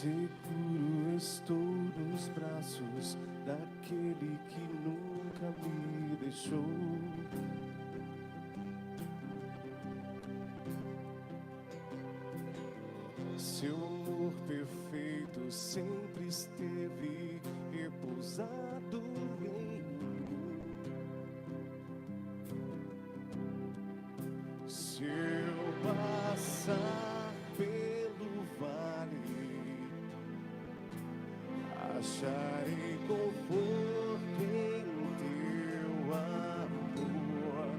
Seguro estou nos braços daquele que nunca me deixou. Seu amor perfeito sempre esteve repousado em mim. Se eu passar pelo vale, acharei conforto em teu amor,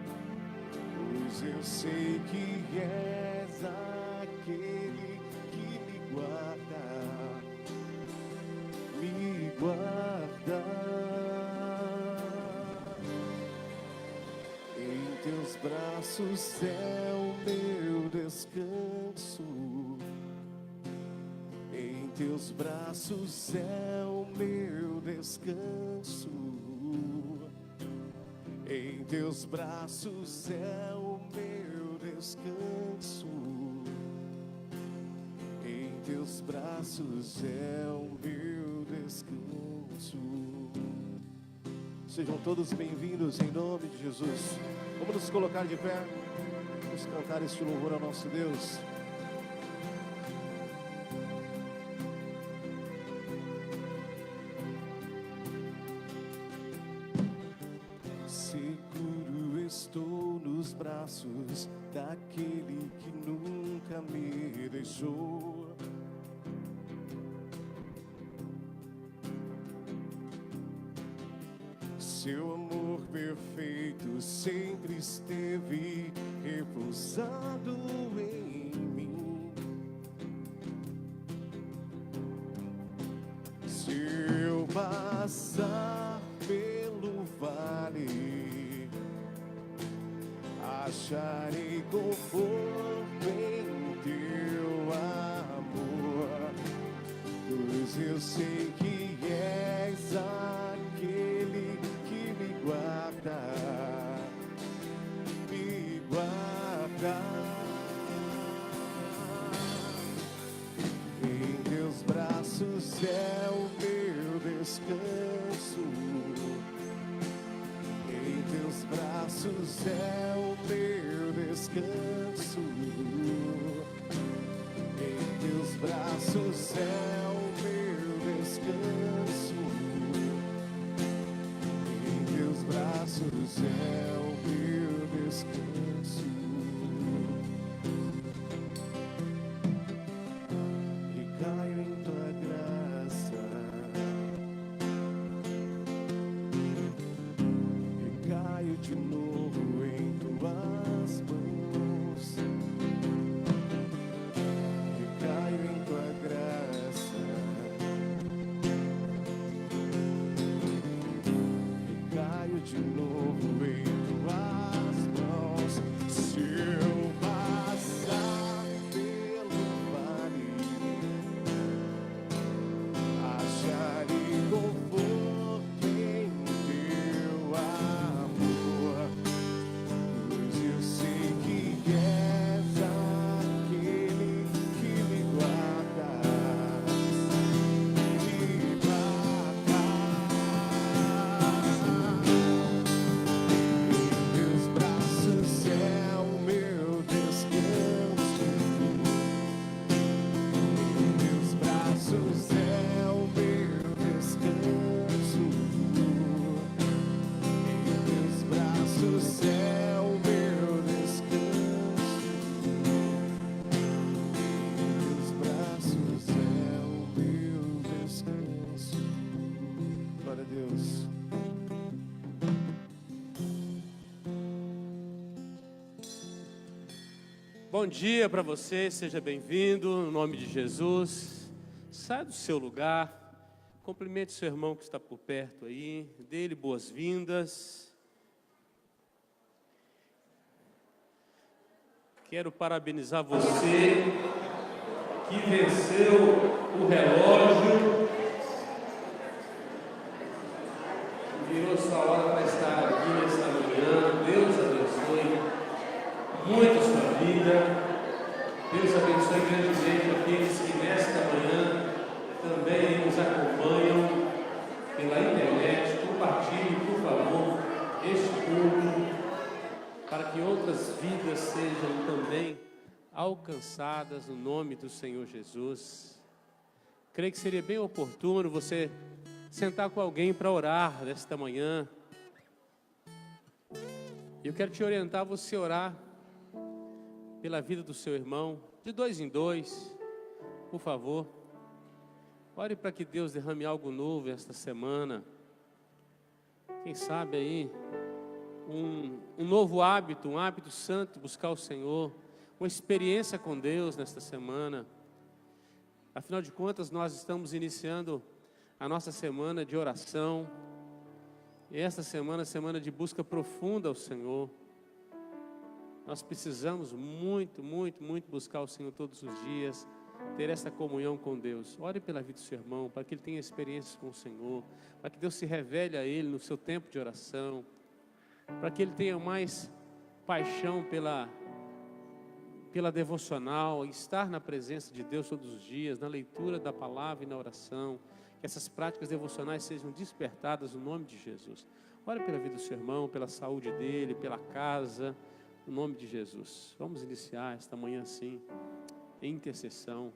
pois eu sei que és aquele que me guarda. Em teus braços é o meu descanso. Em teus braços é o meu descanso. Em teus braços é o meu descanso. Em teus braços é o meu descanso. Sejam todos bem-vindos em nome de Jesus. Vamos nos colocar de pé. Vamos cantar este louvor ao nosso Deus. Seguro estou nos braços daquele que nunca me deixou. Seu amor perfeito sempre esteve repousado em mim. Se eu passar pelo vale, acharei conforto em teu amor, pois eu sei que és aquele que me guarda. Em teus braços é o meu descanso. Em teus braços é o meu descanso. Em teus braços é o meu descanso. Em teus braços é o meu descanso. E caio em tua graça. Caio de novo em tuas mãos. E caio em tua graça. E caio de novo em tuas mãos. Se eu passar pelo vale, acharei conforto em teu amor, pois eu sei que és aquele que me guarda. Em teus braços é o meu descanso. Em teus braços é o meu descanso. Em teus braços é o meu descanso. Em teus braços é o meu descanso. Glória a Deus. Bom dia para você, seja bem-vindo, no nome de Jesus. Saia do seu lugar, cumprimente seu irmão que está por perto aí, dê-lhe boas-vindas. Quero parabenizar você que venceu o relógio, virou sua hora para estar aqui nesta manhã. Deus abençoe muito a sua vida. Deus abençoe grandemente aqueles que nesta manhã também nos acompanham pela internet, compartilhe, por favor, este culto, para que outras vidas sejam também alcançadas no nome do Senhor Jesus. Creio que seria bem oportuno você sentar com alguém para orar nesta manhã. Eu quero te orientar a você orar pela vida do seu irmão, de 2 em 2, por favor. Ore para que Deus derrame algo novo esta semana. Quem sabe aí, um novo hábito, um hábito santo, buscar o Senhor, uma experiência com Deus nesta semana. Afinal de contas, nós estamos iniciando a nossa semana de oração. E esta semana, semana de busca profunda ao Senhor. Nós precisamos muito buscar o Senhor todos os dias, ter essa comunhão com Deus. Ore pela vida do seu irmão, para que ele tenha experiências com o Senhor, para que Deus se revele a ele no seu tempo de oração, para que ele tenha mais paixão pela devocional, estar na presença de Deus todos os dias, na leitura da palavra e na oração. Que essas práticas devocionais sejam despertadas no nome de Jesus. Ore pela vida do seu irmão, pela saúde dele, pela casa, no nome de Jesus. Vamos iniciar esta manhã assim, em intercessão.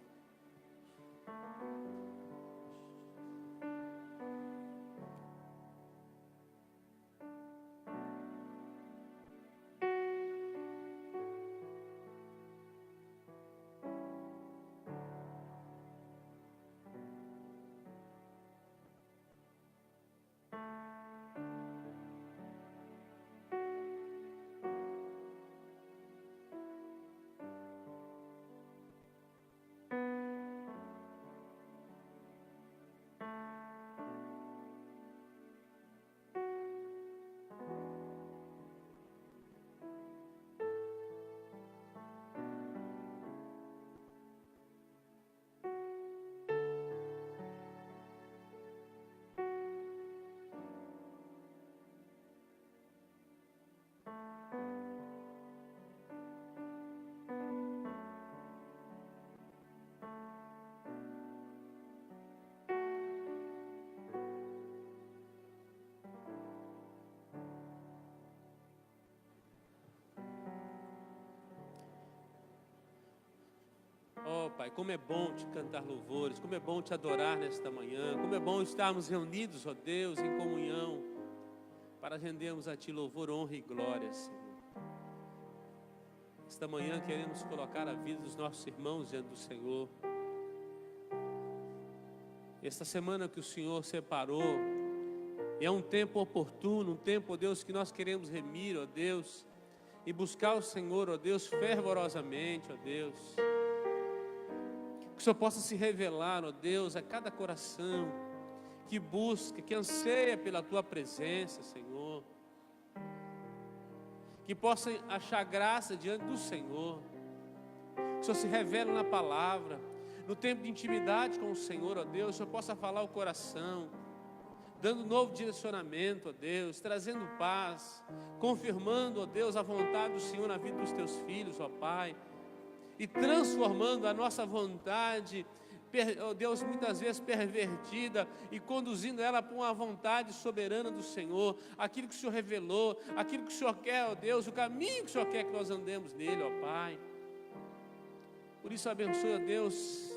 Oh, Pai, como é bom te cantar louvores, como é bom te adorar nesta manhã, como é bom estarmos reunidos, ó Deus, em comunhão, para rendermos a Ti louvor, honra e glória, Senhor. Esta manhã queremos colocar a vida dos nossos irmãos diante do Senhor. Esta semana que o Senhor separou, é um tempo oportuno, um tempo, ó Deus, que nós queremos remir, ó Deus, e buscar o Senhor, ó Deus, fervorosamente, ó Deus. Que o Senhor possa se revelar, ó Deus, a cada coração que busca, que anseia pela Tua presença, Senhor. Que possa achar graça diante do Senhor. Que o Senhor se revele na palavra, no tempo de intimidade com o Senhor, ó Deus. Que o Senhor possa falar ao coração, dando novo direcionamento, ó Deus, trazendo paz, confirmando, ó Deus, a vontade do Senhor na vida dos Teus filhos, ó Pai. E transformando a nossa vontade, ó Deus, muitas vezes pervertida, e conduzindo ela para uma vontade soberana do Senhor, aquilo que o Senhor revelou, aquilo que o Senhor quer, ó Deus, o caminho que o Senhor quer que nós andemos nele, ó Pai. Por isso abençoe, ó Deus,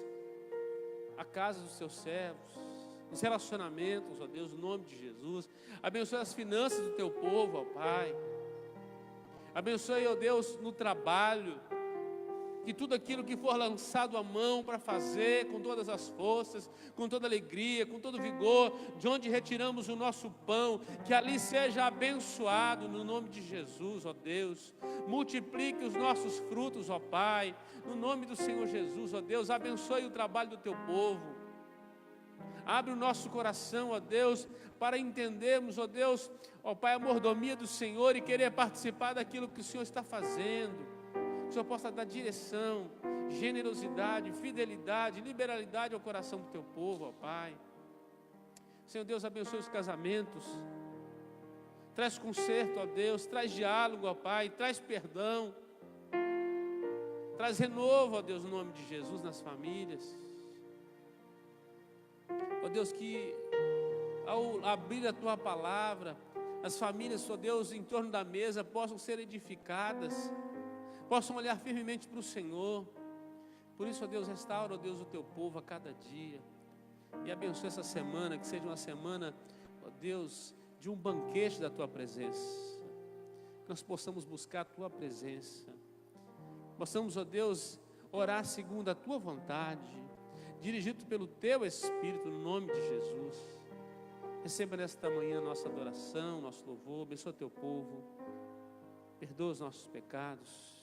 a casa dos Teus servos, os relacionamentos, ó Deus, no nome de Jesus. Abençoe as finanças do Teu povo, ó Pai. Abençoe, ó Deus, no trabalho, que tudo aquilo que for lançado à mão para fazer com todas as forças, com toda alegria, com todo vigor, de onde retiramos o nosso pão, que ali seja abençoado no nome de Jesus, ó Deus. Multiplique os nossos frutos, ó Pai, no nome do Senhor Jesus, ó Deus. Abençoe o trabalho do Teu povo. Abre o nosso coração, ó Deus, para entendermos, ó Deus, ó Pai, a mordomia do Senhor e querer participar daquilo que o Senhor está fazendo. Que o Senhor possa dar direção, generosidade, fidelidade, liberalidade ao coração do Teu povo, ó Pai. Senhor Deus, abençoe os casamentos. Traz conserto, ó Deus, traz diálogo, ó Pai, traz perdão. Traz renovo, ó Deus, no nome de Jesus nas famílias. Ó Deus, que ao abrir a Tua palavra, as famílias, ó Deus, em torno da mesa possam ser edificadas, possam olhar firmemente para o Senhor. Por isso, ó Deus, restaura, ó Deus, o Teu povo a cada dia. E abençoa essa semana, que seja uma semana, ó Deus, de um banquete da Tua presença. Que nós possamos buscar a Tua presença. Possamos, ó Deus, orar segundo a Tua vontade, dirigido pelo Teu Espírito, no nome de Jesus. Receba nesta manhã nossa adoração, nosso louvor, abençoa Teu povo, perdoa os nossos pecados.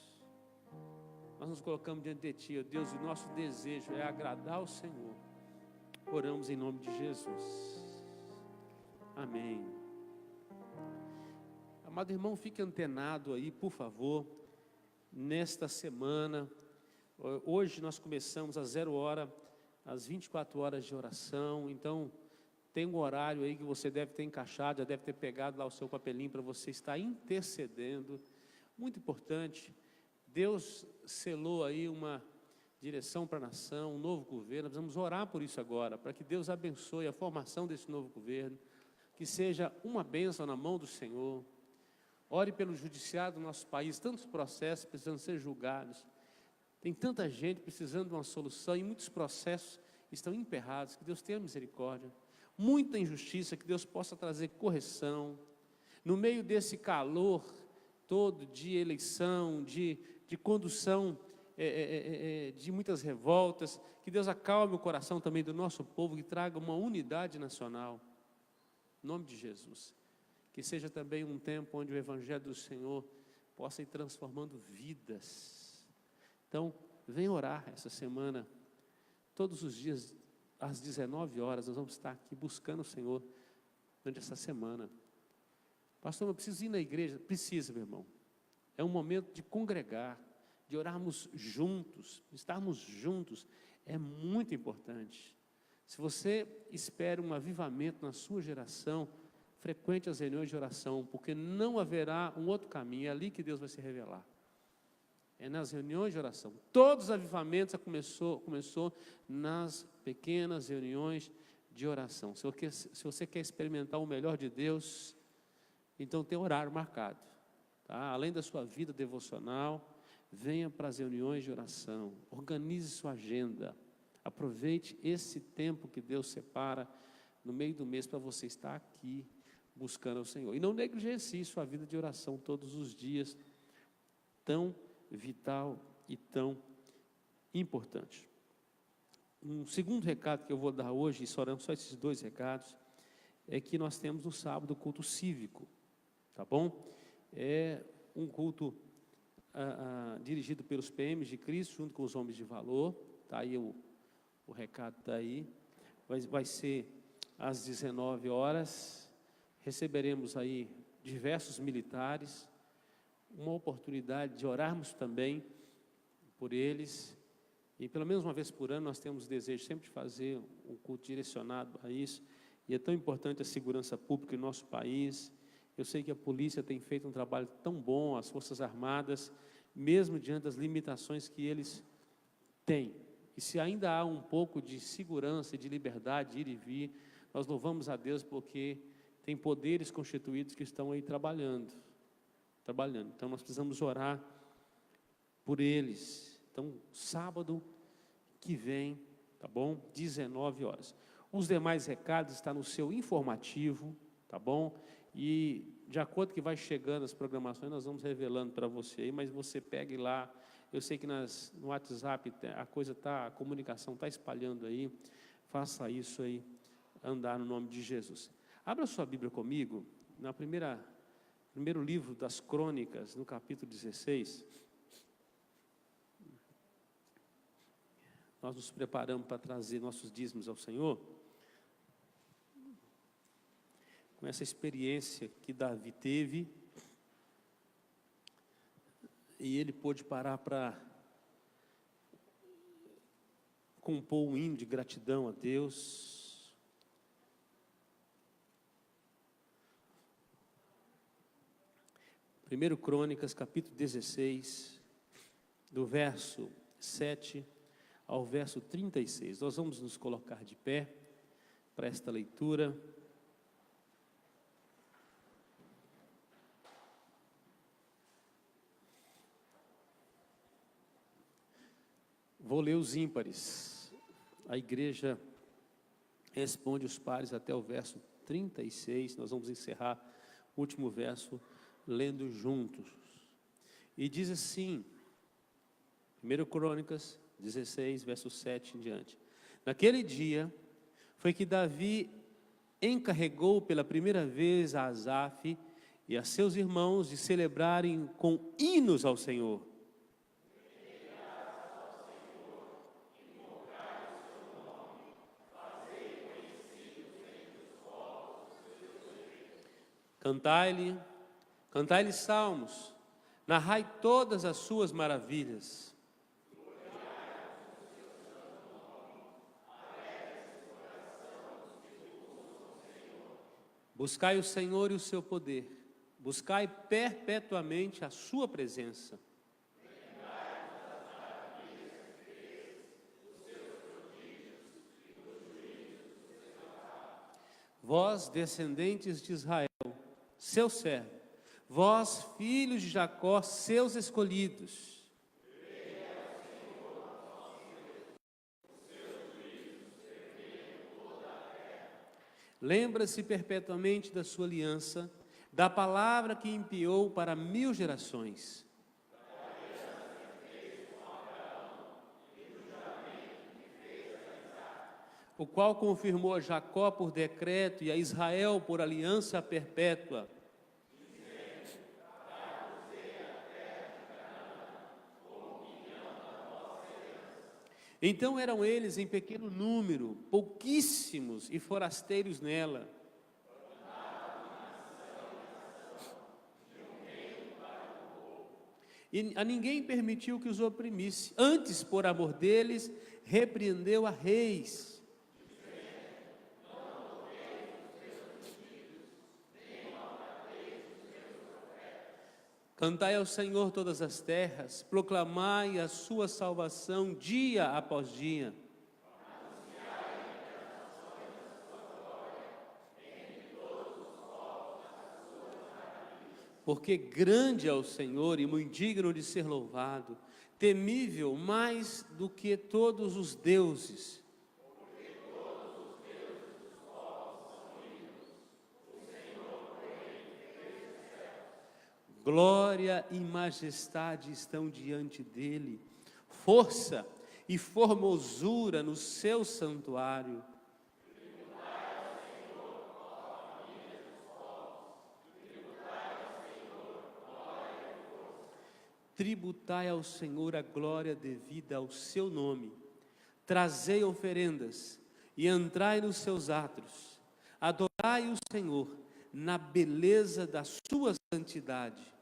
Nós nos colocamos diante de Ti, ó Deus, e o nosso desejo é agradar ao Senhor. Oramos em nome de Jesus. Amém. Amado irmão, fique antenado aí, por favor, nesta semana. Hoje nós começamos às 0h, às 24 horas de oração. Então, tem um horário aí que você deve ter encaixado, já deve ter pegado lá o seu papelinho para você estar intercedendo. Muito importante. Deus selou aí uma direção para a nação, um novo governo. Nós vamos orar por isso agora, para que Deus abençoe a formação desse novo governo, que seja uma bênção na mão do Senhor. Ore pelo judiciário do nosso país, tantos processos precisando ser julgados. Tem tanta gente precisando de uma solução e muitos processos estão emperrados. Que Deus tenha misericórdia. Muita injustiça, que Deus possa trazer correção. No meio desse calor todo de eleição, de condução de muitas revoltas, que Deus acalme o coração também do nosso povo, que traga uma unidade nacional. Em nome de Jesus. Que seja também um tempo onde o Evangelho do Senhor possa ir transformando vidas. Então, vem orar essa semana, todos os dias, às 19 horas, nós vamos estar aqui buscando o Senhor durante essa semana. Pastor, eu preciso ir na igreja? Precisa, meu irmão. É um momento de congregar, de orarmos juntos, estarmos juntos, é muito importante. Se você espera um avivamento na sua geração, frequente as reuniões de oração, porque não haverá um outro caminho, é ali que Deus vai se revelar. É nas reuniões de oração. Todos os avivamentos começou nas pequenas reuniões de oração. Se você quer experimentar o melhor de Deus, então tem horário marcado. Tá? Além da sua vida devocional, venha para as reuniões de oração. Organize sua agenda. Aproveite esse tempo que Deus separa no meio do mês para você estar aqui buscando o Senhor. E não negligencie sua vida de oração todos os dias, tão vital e tão importante. Um segundo recado que eu vou dar hoje, e só esses 2 recados, é que nós temos no sábado o culto cívico, tá bom? É um culto dirigido pelos PMs de Cristo, junto com os homens de valor, tá aí o recado está aí, vai ser às 19 horas, receberemos aí diversos militares, uma oportunidade de orarmos também por eles, e pelo menos uma vez por ano nós temos o desejo sempre de fazer um culto direcionado a isso, e é tão importante a segurança pública em nosso país. Eu sei que a polícia tem feito um trabalho tão bom, as Forças Armadas, mesmo diante das limitações que eles têm, e se ainda há um pouco de segurança e de liberdade de ir e vir, nós louvamos a Deus porque tem poderes constituídos que estão aí trabalhando. Então nós precisamos orar por eles. Então, sábado que vem, tá bom? 19 horas. Os demais recados estão no seu informativo, tá bom? E de acordo que vai chegando as programações, nós vamos revelando para você aí, mas você pegue lá. Eu sei que no WhatsApp a comunicação está espalhando aí. Faça isso aí, andar no nome de Jesus. Abra sua Bíblia comigo, primeiro livro das Crônicas, no capítulo 16. Nós nos preparamos para trazer nossos dízimos ao Senhor. Com essa experiência que Davi teve, e ele pôde parar para compor um hino de gratidão a Deus. Primeiro Crônicas, capítulo 16, do verso 7 ao verso 36. Nós vamos nos colocar de pé para esta leitura. Vou ler os ímpares. A igreja responde os pares até o verso 36. Nós vamos encerrar o último verso lendo juntos. E diz assim, 1 Crônicas 16, verso 7 em diante. Naquele dia foi que Davi encarregou pela primeira vez a Asaf e a seus irmãos de celebrarem com hinos ao Senhor. Cantai-lhe salmos, narrai todas as suas maravilhas. Buscai o Senhor e o seu poder, buscai perpetuamente a sua presença. Vós, descendentes de Israel, seu servo, vós, filhos de Jacó, seus escolhidos. Lembra-se perpetuamente da sua aliança, da palavra que enviou para 1000 gerações. O qual confirmou a Jacó por decreto e a Israel por aliança perpétua. Então eram eles em pequeno número, pouquíssimos e forasteiros nela. E a ninguém permitiu que os oprimisse. Antes, por amor deles, repreendeu a reis. Cantai ao Senhor todas as terras, proclamai a sua salvação dia após dia. Porque grande é o Senhor e muito digno de ser louvado, temível mais do que todos os deuses. Glória e majestade estão diante dele, força e formosura no seu santuário. Tributai ao Senhor a glória devida ao seu nome. Trazei oferendas e entrai nos seus átrios. Adorai o Senhor na beleza da sua santidade.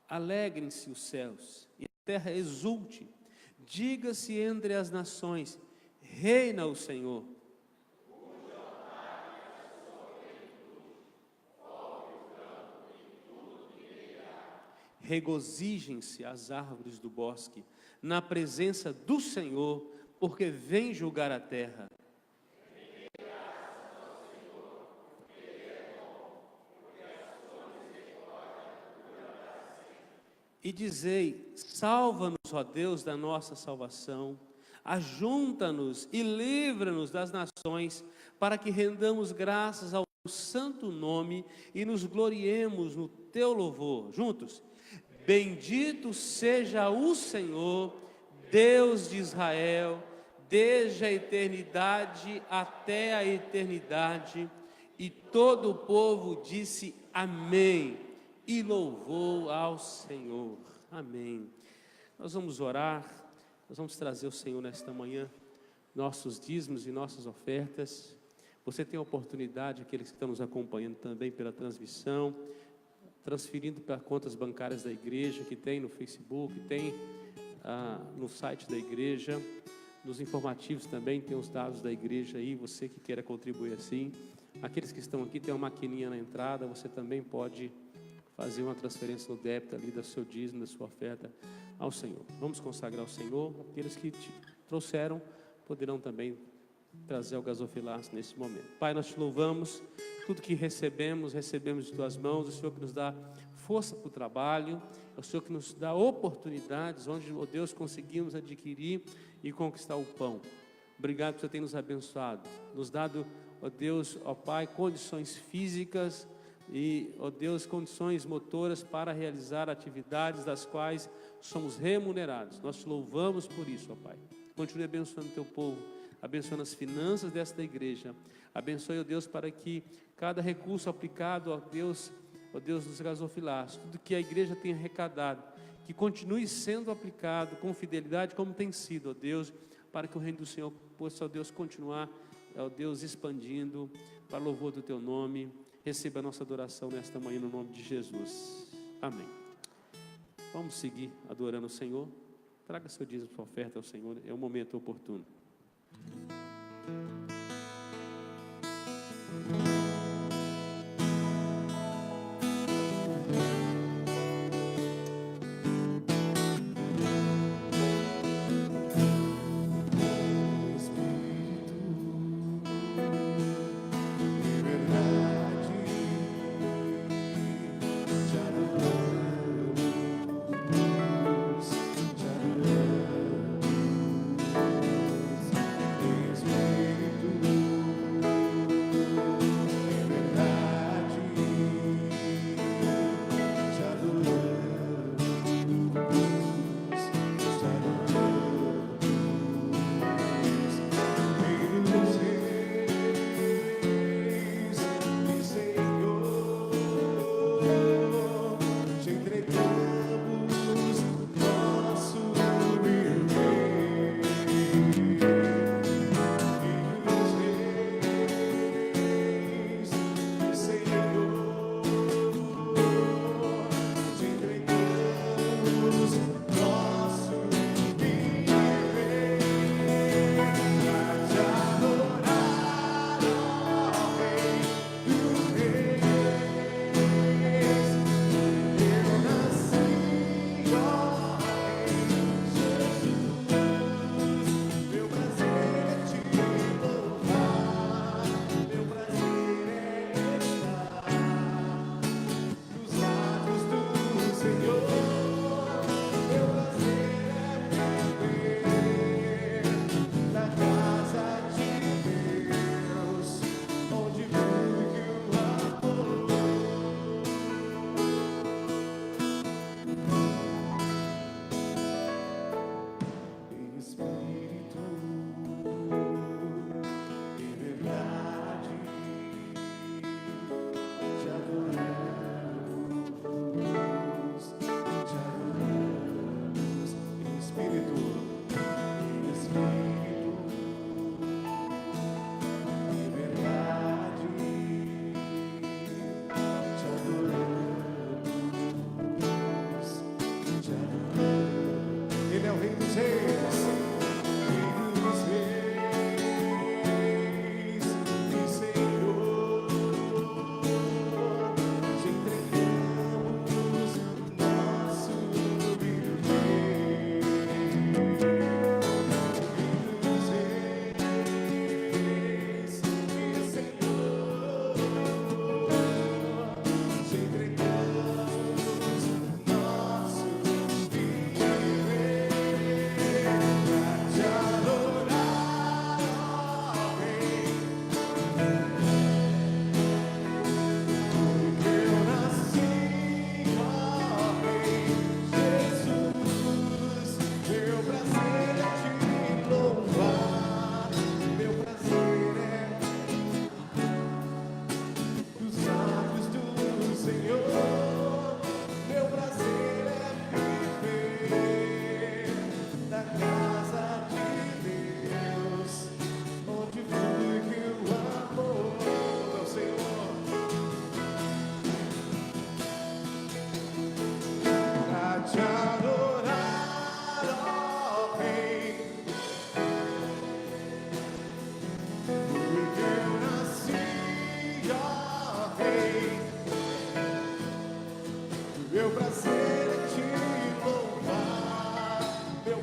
Alegrem-se os céus e a terra exulte. Diga-se entre as nações: reina o Senhor. Regozijem-se as árvores do bosque na presença do Senhor, porque vem julgar a terra. E dizei: salva-nos, ó Deus da nossa salvação, ajunta-nos e livra-nos das nações, para que rendamos graças ao teu santo nome e nos gloriemos no teu louvor. Juntos: bendito seja o Senhor, Deus de Israel, desde a eternidade até a eternidade. E todo o povo disse amém. E louvou ao Senhor. Amém. Nós vamos orar, nós vamos trazer ao Senhor nesta manhã nossos dízimos e nossas ofertas. Você tem a oportunidade, aqueles que estão nos acompanhando também pela transmissão, transferindo para contas bancárias da igreja, que tem no Facebook, tem no site da igreja, nos informativos também tem os dados da igreja aí, você que queira contribuir assim. Aqueles que estão aqui, tem uma maquininha na entrada, você também pode fazer uma transferência no débito ali do seu dízimo, da sua oferta ao Senhor. Vamos consagrar ao Senhor. Aqueles que te trouxeram poderão também trazer o gasofilaço nesse momento. Pai, nós te louvamos, tudo que recebemos de tuas mãos, o Senhor que nos dá força para o trabalho, é o Senhor que nos dá oportunidades onde, ó Deus, conseguimos adquirir e conquistar o pão. Obrigado por Você ter nos abençoado, nos dado, ó Deus, ó Pai, condições físicas e, ó Deus, condições motoras para realizar atividades das quais somos remunerados. Nós te louvamos por isso, ó Pai. Continue abençoando o Teu povo, abençoando as finanças desta igreja. Abençoe, ó Deus, para que cada recurso aplicado, ó Deus dos gasofilaços, tudo que a igreja tem arrecadado, que continue sendo aplicado com fidelidade, como tem sido, ó Deus, para que o reino do Senhor possa, ó Deus, continuar, ó Deus, expandindo para louvor do Teu nome. Receba a nossa adoração nesta manhã, no nome de Jesus. Amém. Vamos seguir adorando o Senhor. Traga seu dízimo, sua oferta ao Senhor, é um momento oportuno.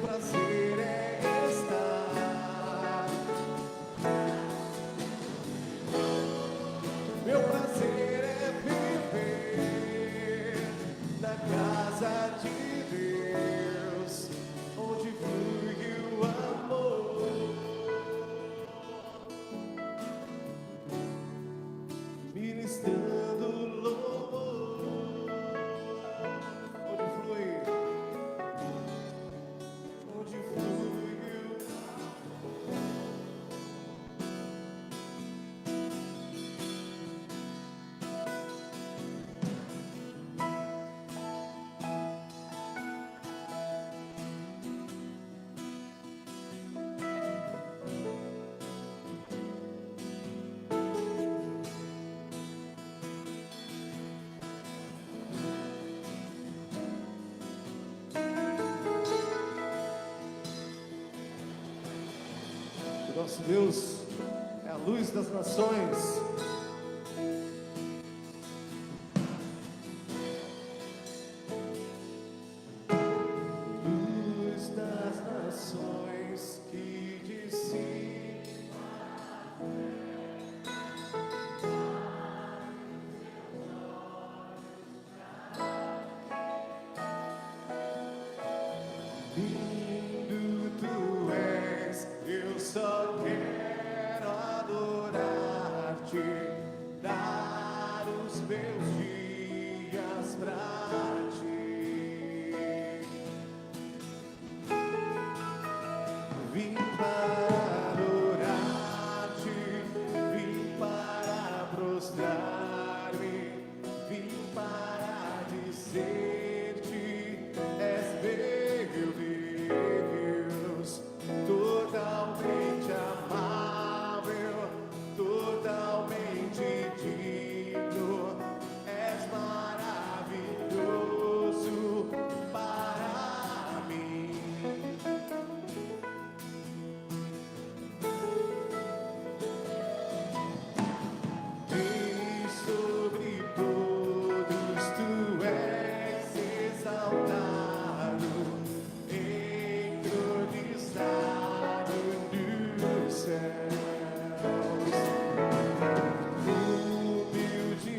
prazer é estar. Meu prazer é viver na casa de Deus, onde flui o amor, ministrando louvor, onde flui o nosso Deus é a luz das nações. Luz das nações que dissipa lindo tu és, eu só quero adorar-te, dar os meus dias pra ti. Vim para adorar-te, vim para prostrar-me, vim para dizer-te, és meu Deus, totalmente amável, totalmente digno, és maravilhoso para mim. Rei sobre todos, tu és exaltado, entronizado nos céus.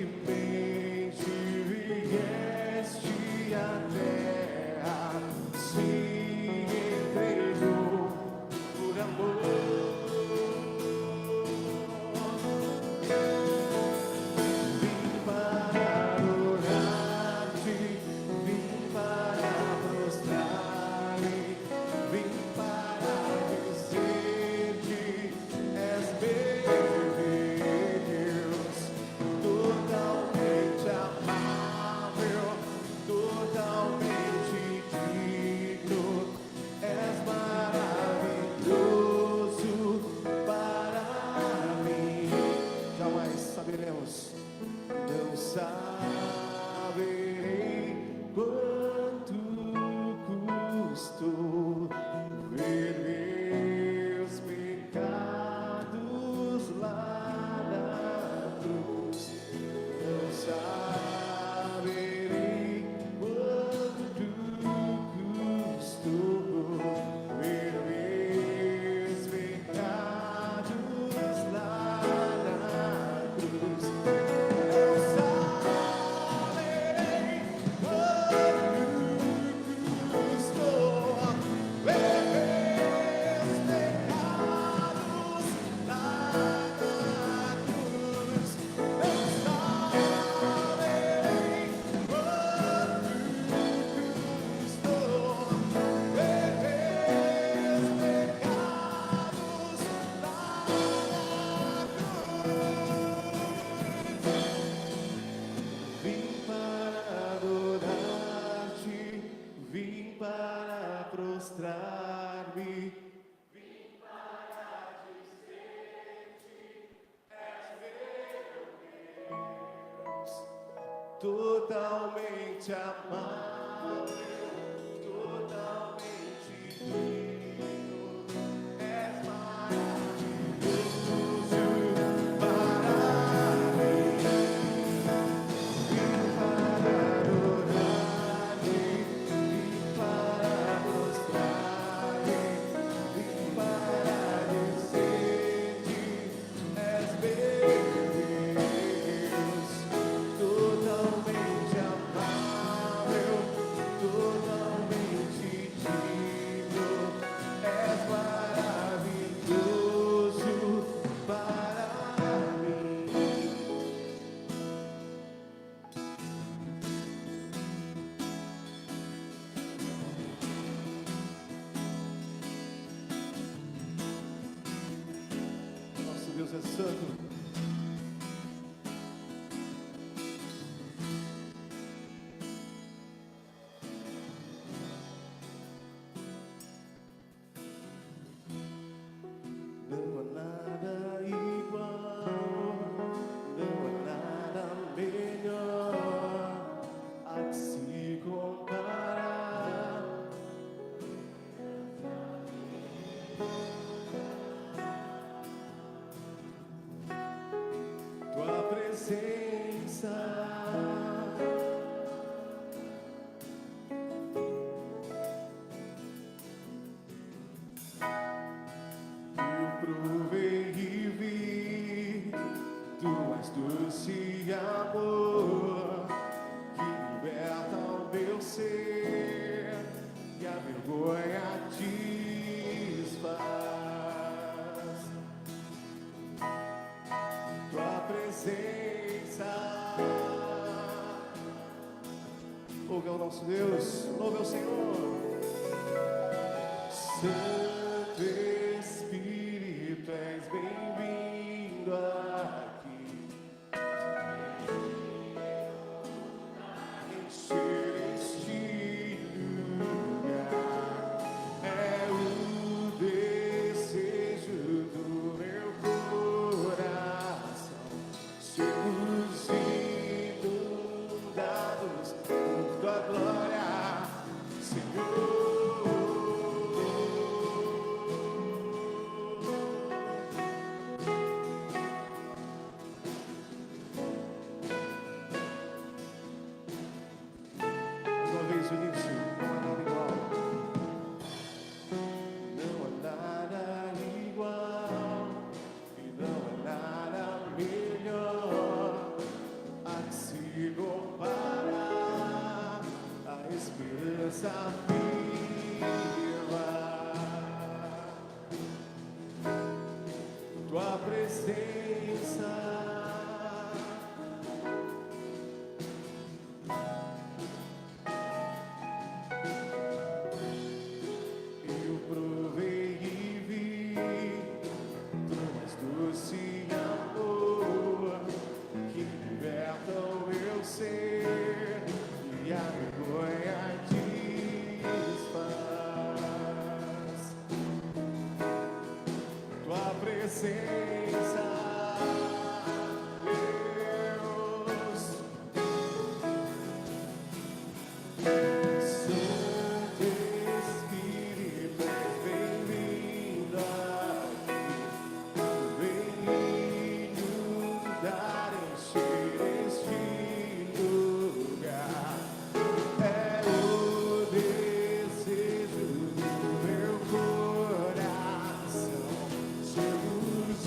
Humildemente vieste à terra, se entregou por amor. Vim para adorar-te, vim para prostrar-me, vim para dizer-te, és meu Deus, totalmente amável, totalmente digno, és maravilhoso para mim. Jamais saberemos, não saberei quanto custou ver meus pecados lá na cruz. Não saberei quanto custou ver meus pecados lá na cruz. Não saberei quanto custou ver meus pecados lá na cruz. Não saberei quanto custou ver meus pecados lá na cruz. Vim para adorar-te, vim para prostrar-me, vim para dizer-te, és meu Deus, totalmente amável, totalmente digno, és maravilhoso para mim. Vim para adorar-te, vim para prostrar-me, Deus é santo. Não há nada igual, não há nada melhor a que se comparar. Tua presença. Eu provei e vi, tu és doce amor, que liberta o meu ser e a vergonha desfaz. Tua presença. Louve ao nosso Deus, louve ao Senhor. Santo Espírito, és bem-vindo aqui. Encher este lugar é o desejo do meu coração. Sermos inundados por tua glória, Senhor. Uma vez o início, não há nada igual. Não há nada igual e não há nada melhor a que se comparar a esperança viva. Tua presença. Eu provei e vi, tu és doce amor, que liberta o meu ser e a vergonha desfaz. Tua presença, Deus. Santo Espírito, és bem-vindo aqui. Vem inundar, encher este lugar. É o desejo do meu coração. Sermos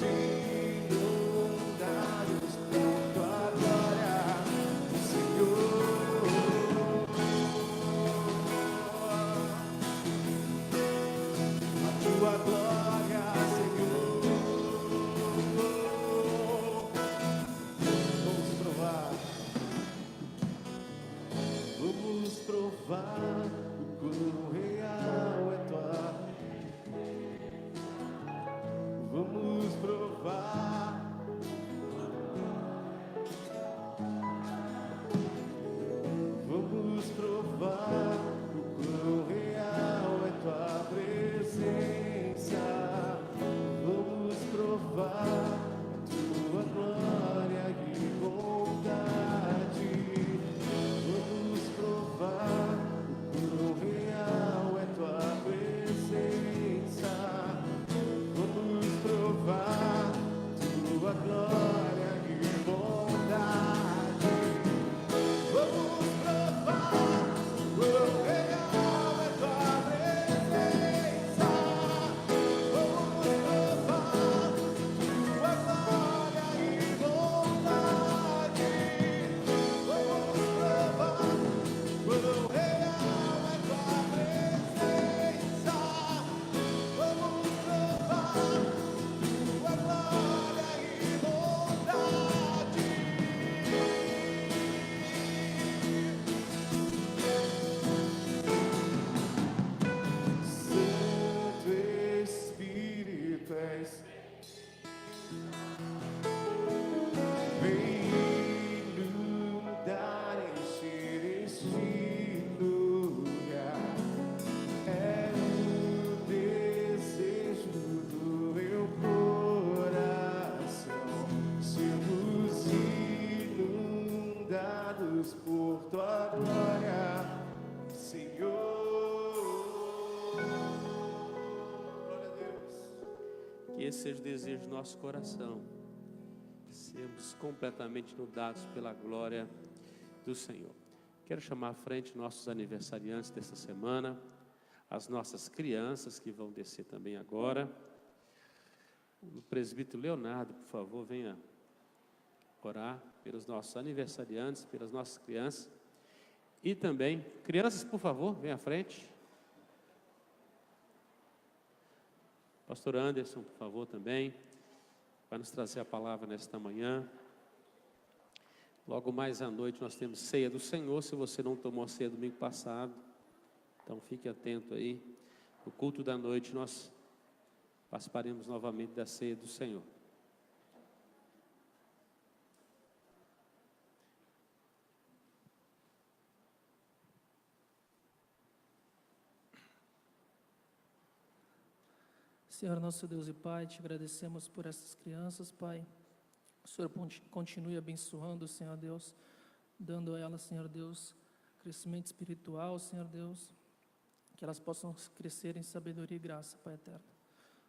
Que esse seja o desejo do nosso coração, sermos completamente inundados pela glória do Senhor. Quero chamar à frente nossos aniversariantes desta semana, as nossas crianças que vão descer também agora. O presbítero Leonardo, por favor, venha orar pelos nossos aniversariantes, pelas nossas crianças. E também, crianças, por favor, venha à frente. Pastor Anderson, por favor, também, vai nos trazer a palavra nesta manhã. Logo mais à noite nós temos ceia do Senhor, se você não tomou a ceia domingo passado, então fique atento aí. No culto da noite nós participaremos novamente da ceia do Senhor. Senhor nosso Deus e Pai, te agradecemos por essas crianças, Pai. O Senhor continue abençoando, Senhor Deus, dando a elas, Senhor Deus, crescimento espiritual, Senhor Deus, que elas possam crescer em sabedoria e graça, Pai eterno.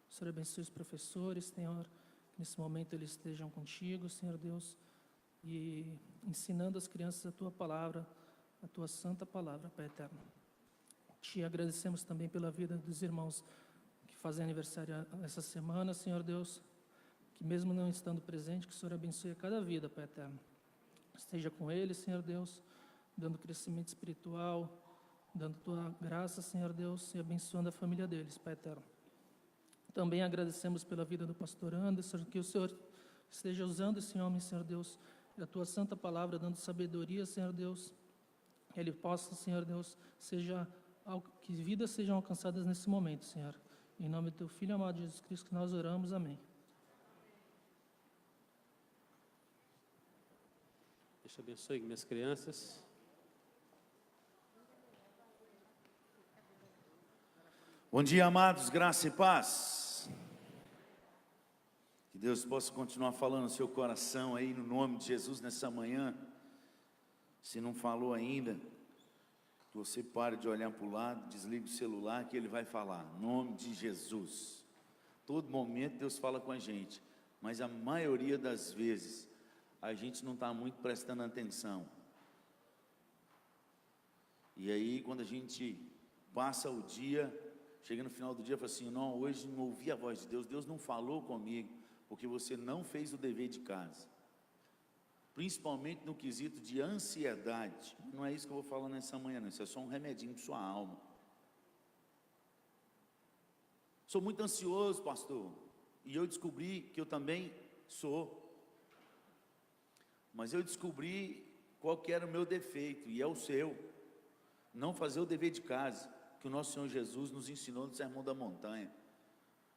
O Senhor abençoe os professores, Senhor, que nesse momento eles estejam contigo, Senhor Deus, e ensinando as crianças a Tua palavra, a Tua santa palavra, Pai eterno. Te agradecemos também pela vida dos irmãos que fazem aniversário essa semana, Senhor Deus, que mesmo não estando presente, que o Senhor abençoe a cada vida, Pai eterno. Esteja com eles, Senhor Deus, dando crescimento espiritual, dando Tua graça, Senhor Deus, e abençoando a família deles, Pai eterno. Também agradecemos pela vida do pastor Anderson, que o Senhor esteja usando esse homem, Senhor Deus, e a Tua santa palavra, dando sabedoria, Senhor Deus, que ele possa, Senhor Deus, que vidas sejam alcançadas nesse momento, Senhor. Em nome do Teu Filho amado Jesus Cristo que nós oramos, amém. Deus te abençoe, minhas crianças. Bom dia, amados, graça e paz. Que Deus possa continuar falando no seu coração aí, no nome de Jesus, nessa manhã. Se não falou ainda, que você pare de olhar para o lado, desligue o celular, que Ele vai falar, em nome de Jesus. Todo momento Deus fala com a gente, mas a maioria das vezes, a gente não está muito prestando atenção. E aí, quando a gente passa o dia, chega no final do dia, fala assim, não, hoje não ouvi a voz de Deus, Deus não falou comigo, porque você não fez o dever de casa. Principalmente no quesito de ansiedade. Não é isso que eu vou falar nessa manhã, não. Isso é só um remedinho para sua alma. Sou muito ansioso, pastor, e eu descobri que eu também sou. Mas eu descobri qual que era o meu defeito, e é o seu. Não fazer o dever de casa, que o nosso Senhor Jesus nos ensinou no Sermão da Montanha,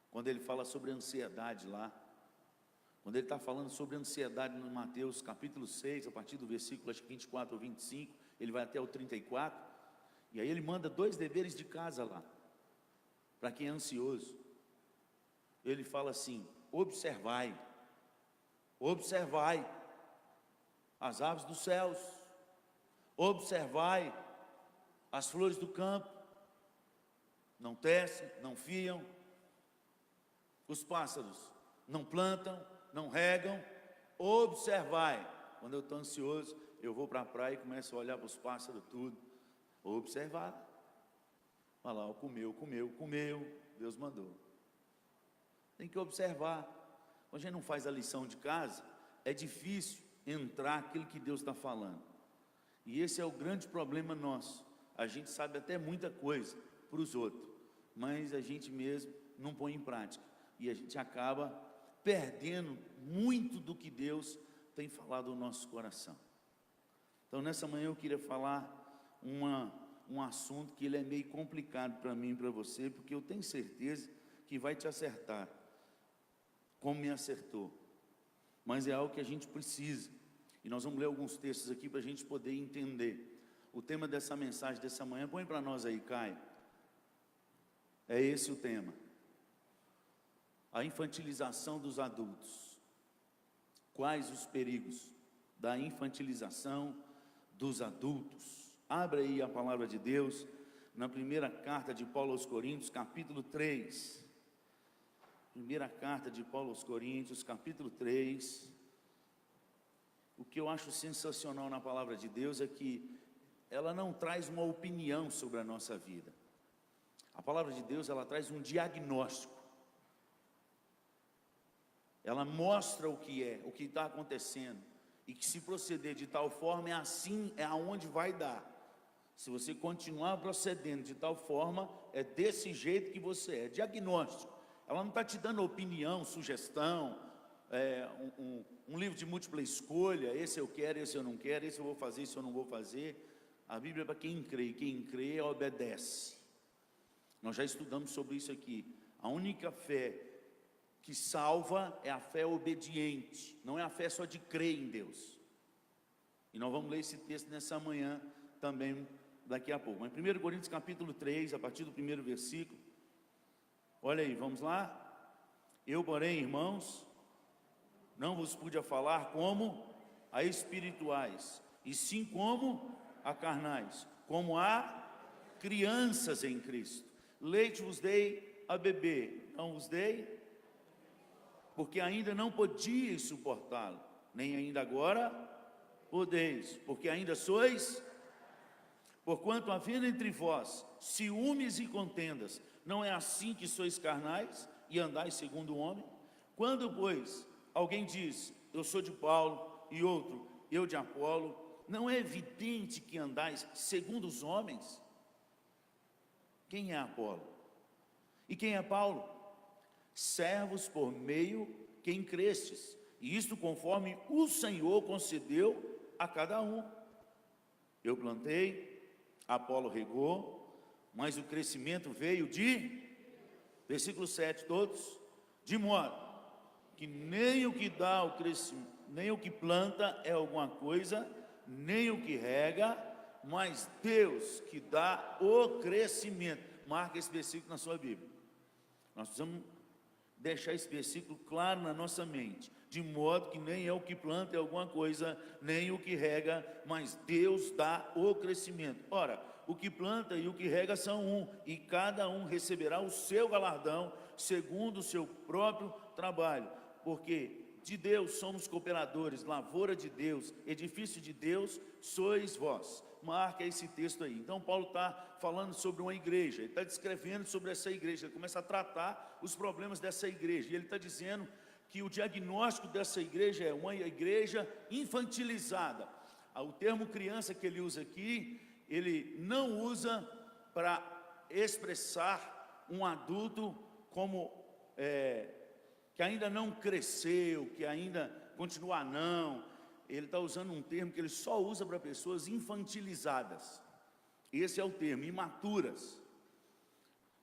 quando Ele fala sobre a ansiedade lá. Quando Ele está falando sobre ansiedade no Mateus capítulo 6, a partir do versículo acho que 24 ou 25, Ele vai até o 34, e aí Ele manda 2 deveres de casa lá, para quem é ansioso. Ele fala assim, observai as aves dos céus, observai as flores do campo, não tecem, não fiam, os pássaros não plantam, não regam, observai. Quando eu estou ansioso, eu vou para a praia e começo a olhar para os pássaros tudo, observar. Olha lá, comeu, Deus mandou. Tem que observar. Quando a gente não faz a lição de casa, é difícil entrar aquilo que Deus está falando. E esse é o grande problema nosso. A gente sabe até muita coisa para os outros, mas a gente mesmo não põe em prática. E a gente acaba perdendo muito do que Deus tem falado no nosso coração. Então nessa manhã eu queria falar um assunto que ele é meio complicado para mim e para você, porque eu tenho certeza que vai te acertar, como me acertou, mas é algo que a gente precisa, e nós vamos ler alguns textos aqui para a gente poder entender. O tema dessa mensagem dessa manhã, põe para nós aí, Caio, é esse o tema: a infantilização dos adultos. Quais os perigos da infantilização dos adultos? Abra aí a palavra de Deus, na primeira carta de Paulo aos Coríntios, capítulo 3. Primeira carta de Paulo aos Coríntios, capítulo 3. O que eu acho sensacional na palavra de Deus é que ela não traz uma opinião sobre a nossa vida. A palavra de Deus, ela traz um diagnóstico. Ela mostra o que está acontecendo, e que se proceder de tal forma, é assim, é aonde vai dar. Se você continuar procedendo de tal forma, é desse jeito que você é, diagnóstico. Ela não está te dando opinião, sugestão, um livro de múltipla escolha, esse eu quero, esse eu não quero, esse eu vou fazer, esse eu não vou fazer. A Bíblia é para quem crê obedece. Nós já estudamos sobre isso aqui. A única fé que salva é a fé obediente, não é a fé só de crer em Deus. E nós vamos ler esse texto nessa manhã também, daqui a pouco. Mas 1 Coríntios capítulo 3, a partir do primeiro versículo, olha aí, vamos lá? Eu, porém, irmãos, não vos pude falar como a espirituais, e sim como a carnais, como a crianças em Cristo. Leite vos dei a beber, não vos dei, porque ainda não podíeis suportá-lo, nem ainda agora podeis, porque ainda sois. Porquanto havendo entre vós ciúmes e contendas, não é assim que sois carnais e andais segundo o homem? Quando, pois, alguém diz, eu sou de Paulo, e outro, eu de Apolo, não é evidente que andais segundo os homens? Quem é Apolo? E quem é Paulo? Servos por meio quem crestes, e isto conforme o Senhor concedeu a cada um. Eu plantei, Apolo regou, mas o crescimento veio de, versículo 7, todos, de modo que nem o que dá o crescimento, nem o que planta é alguma coisa, nem o que rega, mas Deus que dá o crescimento. Marca esse versículo na sua Bíblia. Nós precisamos deixar esse versículo claro na nossa mente, de modo que nem é o que planta é alguma coisa, nem o que rega, mas Deus dá o crescimento. Ora, o que planta e o que rega são um, e cada um receberá o seu galardão, segundo o seu próprio trabalho, porque de Deus somos cooperadores, lavoura de Deus, edifício de Deus, sois vós. Marca esse texto aí. Então Paulo está falando sobre uma igreja, ele está descrevendo sobre essa igreja, ele começa a tratar os problemas dessa igreja, e ele está dizendo que o diagnóstico dessa igreja é uma igreja infantilizada. O termo criança que ele usa aqui, ele não usa para expressar um adulto como que ainda não cresceu, que ainda continua não. Ele está usando um termo que ele só usa para pessoas infantilizadas. Esse é o termo, imaturas.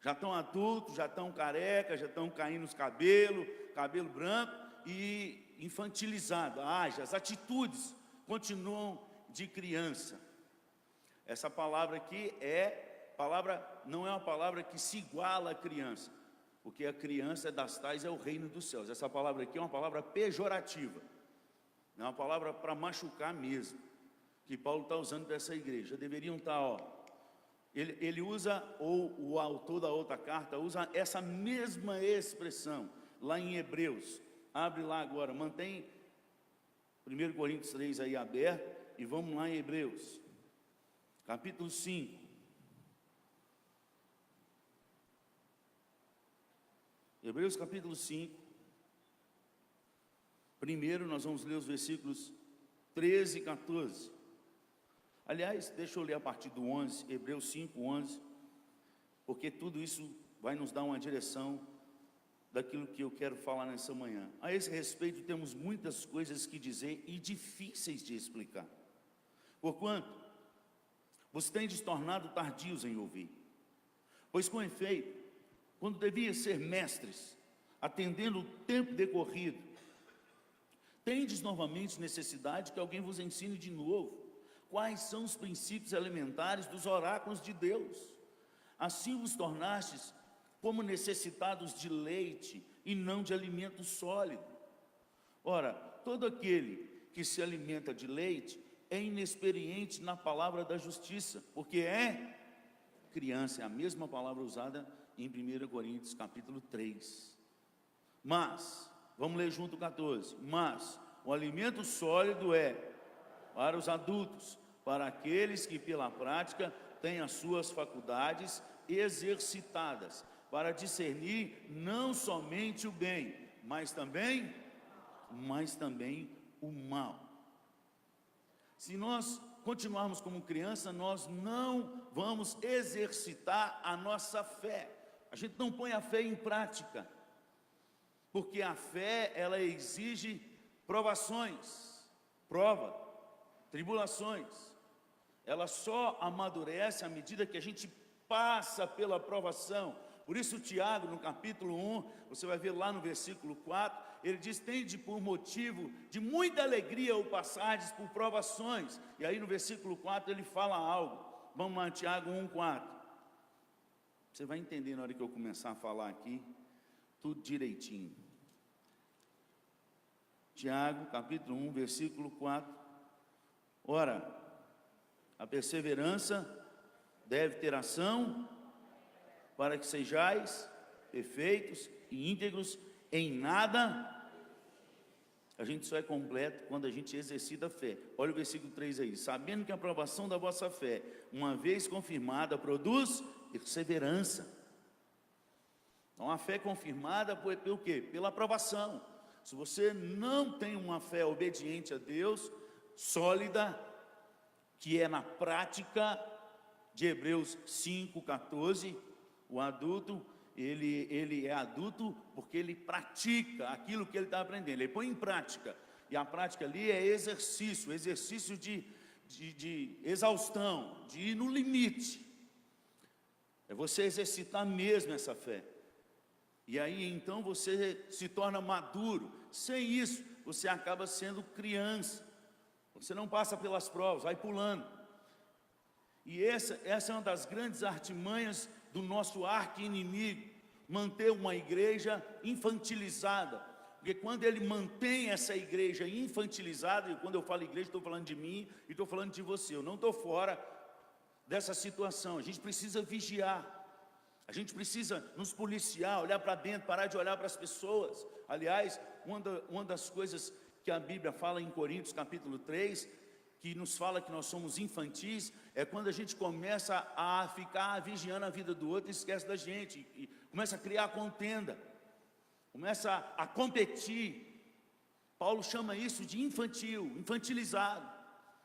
Já estão adultos, já estão carecas, já estão caindo os cabelos, cabelo branco e infantilizado. As atitudes continuam de criança. Essa palavra aqui não é uma palavra que se iguala à criança, porque a criança das tais é o reino dos céus. Essa palavra aqui é uma palavra pejorativa. É uma palavra para machucar mesmo, que Paulo está usando para essa igreja. Deveriam estar, ele usa, ou o autor da outra carta, usa essa mesma expressão, lá em Hebreus. Abre lá agora, mantém 1 Coríntios 3 aí aberto, e vamos lá em Hebreus, capítulo 5. Hebreus capítulo 5. Primeiro nós vamos ler os versículos 13 e 14. Aliás, deixa eu ler a partir do 11, Hebreus 5, 11, porque tudo isso vai nos dar uma direção daquilo que eu quero falar nessa manhã. A esse respeito temos muitas coisas que dizer e difíceis de explicar. Porquanto, vos tendes tornado tardios em ouvir. Pois com efeito, quando devia ser mestres, atendendo o tempo decorrido, tendes novamente necessidade que alguém vos ensine de novo quais são os princípios elementares dos oráculos de Deus. Assim vos tornastes como necessitados de leite e não de alimento sólido. Ora, todo aquele que se alimenta de leite é inexperiente na palavra da justiça, porque é criança. É a mesma palavra usada em 1 Coríntios capítulo 3. Mas, vamos ler junto o 14. Mas o alimento sólido é para os adultos, para aqueles que pela prática têm as suas faculdades exercitadas, para discernir não somente o bem, mas também o mal. Se nós continuarmos como criança, nós não vamos exercitar a nossa fé. A gente não põe a fé em prática, porque a fé, ela exige provações, tribulações. Ela só amadurece à medida que a gente passa pela provação. Por isso Tiago, no capítulo 1, você vai ver lá no versículo 4, ele diz: tende por motivo de muita alegria o passardes por provações. E aí no versículo 4 ele fala algo. Vamos lá, Tiago 1:4. Você vai entender na hora que eu começar a falar aqui, tudo direitinho. Tiago, capítulo 1, versículo 4. Ora, a perseverança deve ter ação, para que sejais perfeitos e íntegros, em nada. A gente só é completo quando a gente exercita a fé. Olha o versículo 3 aí. Sabendo que a aprovação da vossa fé, uma vez confirmada, produz perseverança. Então a fé confirmada pelo quê? Pela aprovação. Se você não tem uma fé obediente a Deus, sólida, que é na prática de Hebreus 5:14, o adulto, ele é adulto porque ele pratica aquilo que ele está aprendendo, ele põe em prática, e a prática ali é exercício de exaustão, de ir no limite, é você exercitar mesmo essa fé, e aí então você se torna maduro. Sem isso, você acaba sendo criança, você não passa pelas provas, vai pulando. E essa é uma das grandes artimanhas do nosso arqui-inimigo, manter uma igreja infantilizada. Porque quando ele mantém essa igreja infantilizada, e quando eu falo igreja, estou falando de mim e estou falando de você, eu não estou fora dessa situação. A gente precisa vigiar, a gente precisa nos policiar, olhar para dentro, parar de olhar para as pessoas. Aliás, uma das coisas que a Bíblia fala em Coríntios capítulo 3, que nos fala que nós somos infantis, é quando a gente começa a ficar vigiando a vida do outro e esquece da gente, e começa a criar contenda, começa a competir. Paulo chama isso de infantil, infantilizado.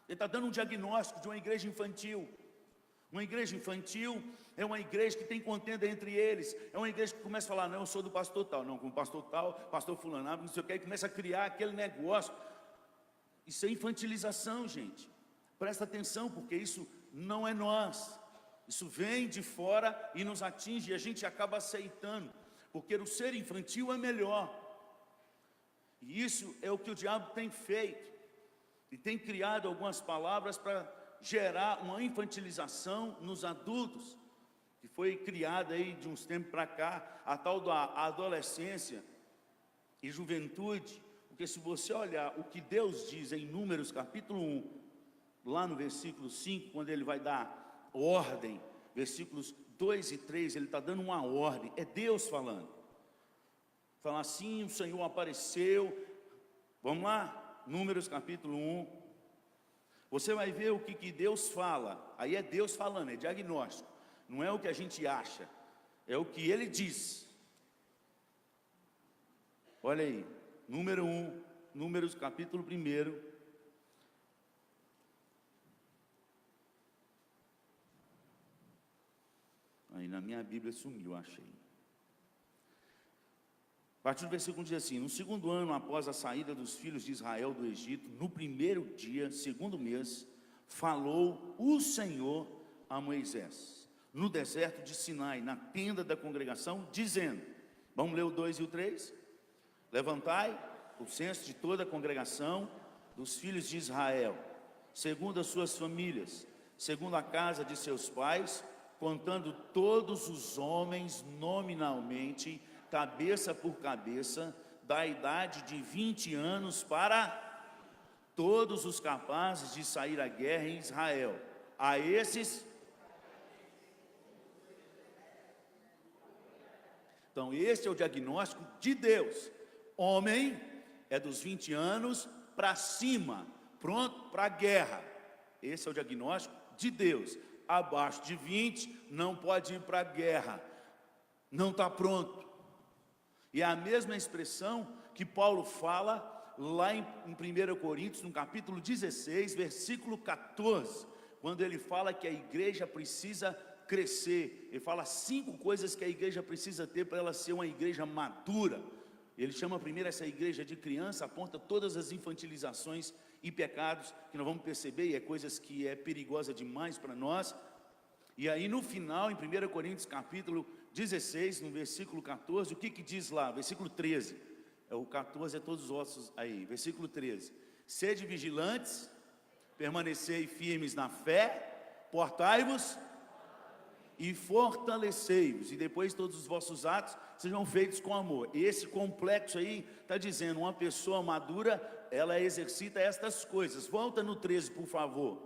Ele está dando um diagnóstico de uma igreja infantil. Uma igreja infantil é uma igreja que tem contenda entre eles, é uma igreja que começa a falar: não, eu sou do pastor tal, não, com o pastor tal, pastor fulano, não sei o que, e começa a criar aquele negócio. Isso é infantilização, gente. Presta atenção, porque isso não é nós. Isso vem de fora e nos atinge, e a gente acaba aceitando, porque o ser infantil é melhor. E isso é o que o diabo tem feito. E tem criado algumas palavras para gerar uma infantilização nos adultos, que foi criada aí de uns tempos para cá, a tal da adolescência e juventude. Porque se você olhar o que Deus diz em Números capítulo 1, lá no versículo 5, quando ele vai dar ordem, versículos 2 e 3, ele está dando uma ordem, é Deus falando. Fala assim: o Senhor apareceu. Vamos lá, Números capítulo 1. Você vai ver o que Deus fala. Aí é Deus falando, é diagnóstico. Não é o que a gente acha, é o que Ele diz. Olha aí, número 1, Números capítulo 1. Aí na minha Bíblia sumiu, achei. A partir do versículo diz assim: no segundo ano após a saída dos filhos de Israel do Egito, no primeiro dia, segundo mês, falou o Senhor a Moisés, no deserto de Sinai, na tenda da congregação, dizendo: vamos ler o 2 e o 3? Levantai o censo de toda a congregação dos filhos de Israel, segundo as suas famílias, segundo a casa de seus pais, contando todos os homens nominalmente, cabeça por cabeça, da idade de 20 anos para todos os capazes de sair à guerra em Israel. A esses Então esse é o diagnóstico de Deus. Homem é dos 20 anos para cima, pronto para a guerra. Esse é o diagnóstico de Deus. Abaixo de 20 não pode ir para a guerra, não está pronto. E é a mesma expressão que Paulo fala lá em 1 Coríntios, no capítulo 16, versículo 14, quando ele fala que a igreja precisa crescer. Ele fala 5 coisas que a igreja precisa ter para ela ser uma igreja madura. Ele chama primeiro essa igreja de criança, aponta todas as infantilizações e pecados que nós vamos perceber, e é coisas que é perigosa demais para nós. E aí no final, em 1 Coríntios capítulo 16, no versículo 14, o que diz lá? Versículo 13, o 14 é todos os ossos aí, versículo 13: sede vigilantes, permanecei firmes na fé, portai-vos e fortalecei-vos, e depois todos os vossos atos sejam feitos com amor. E esse complexo aí está dizendo, uma pessoa madura, ela exercita estas coisas. Volta no 13, por favor.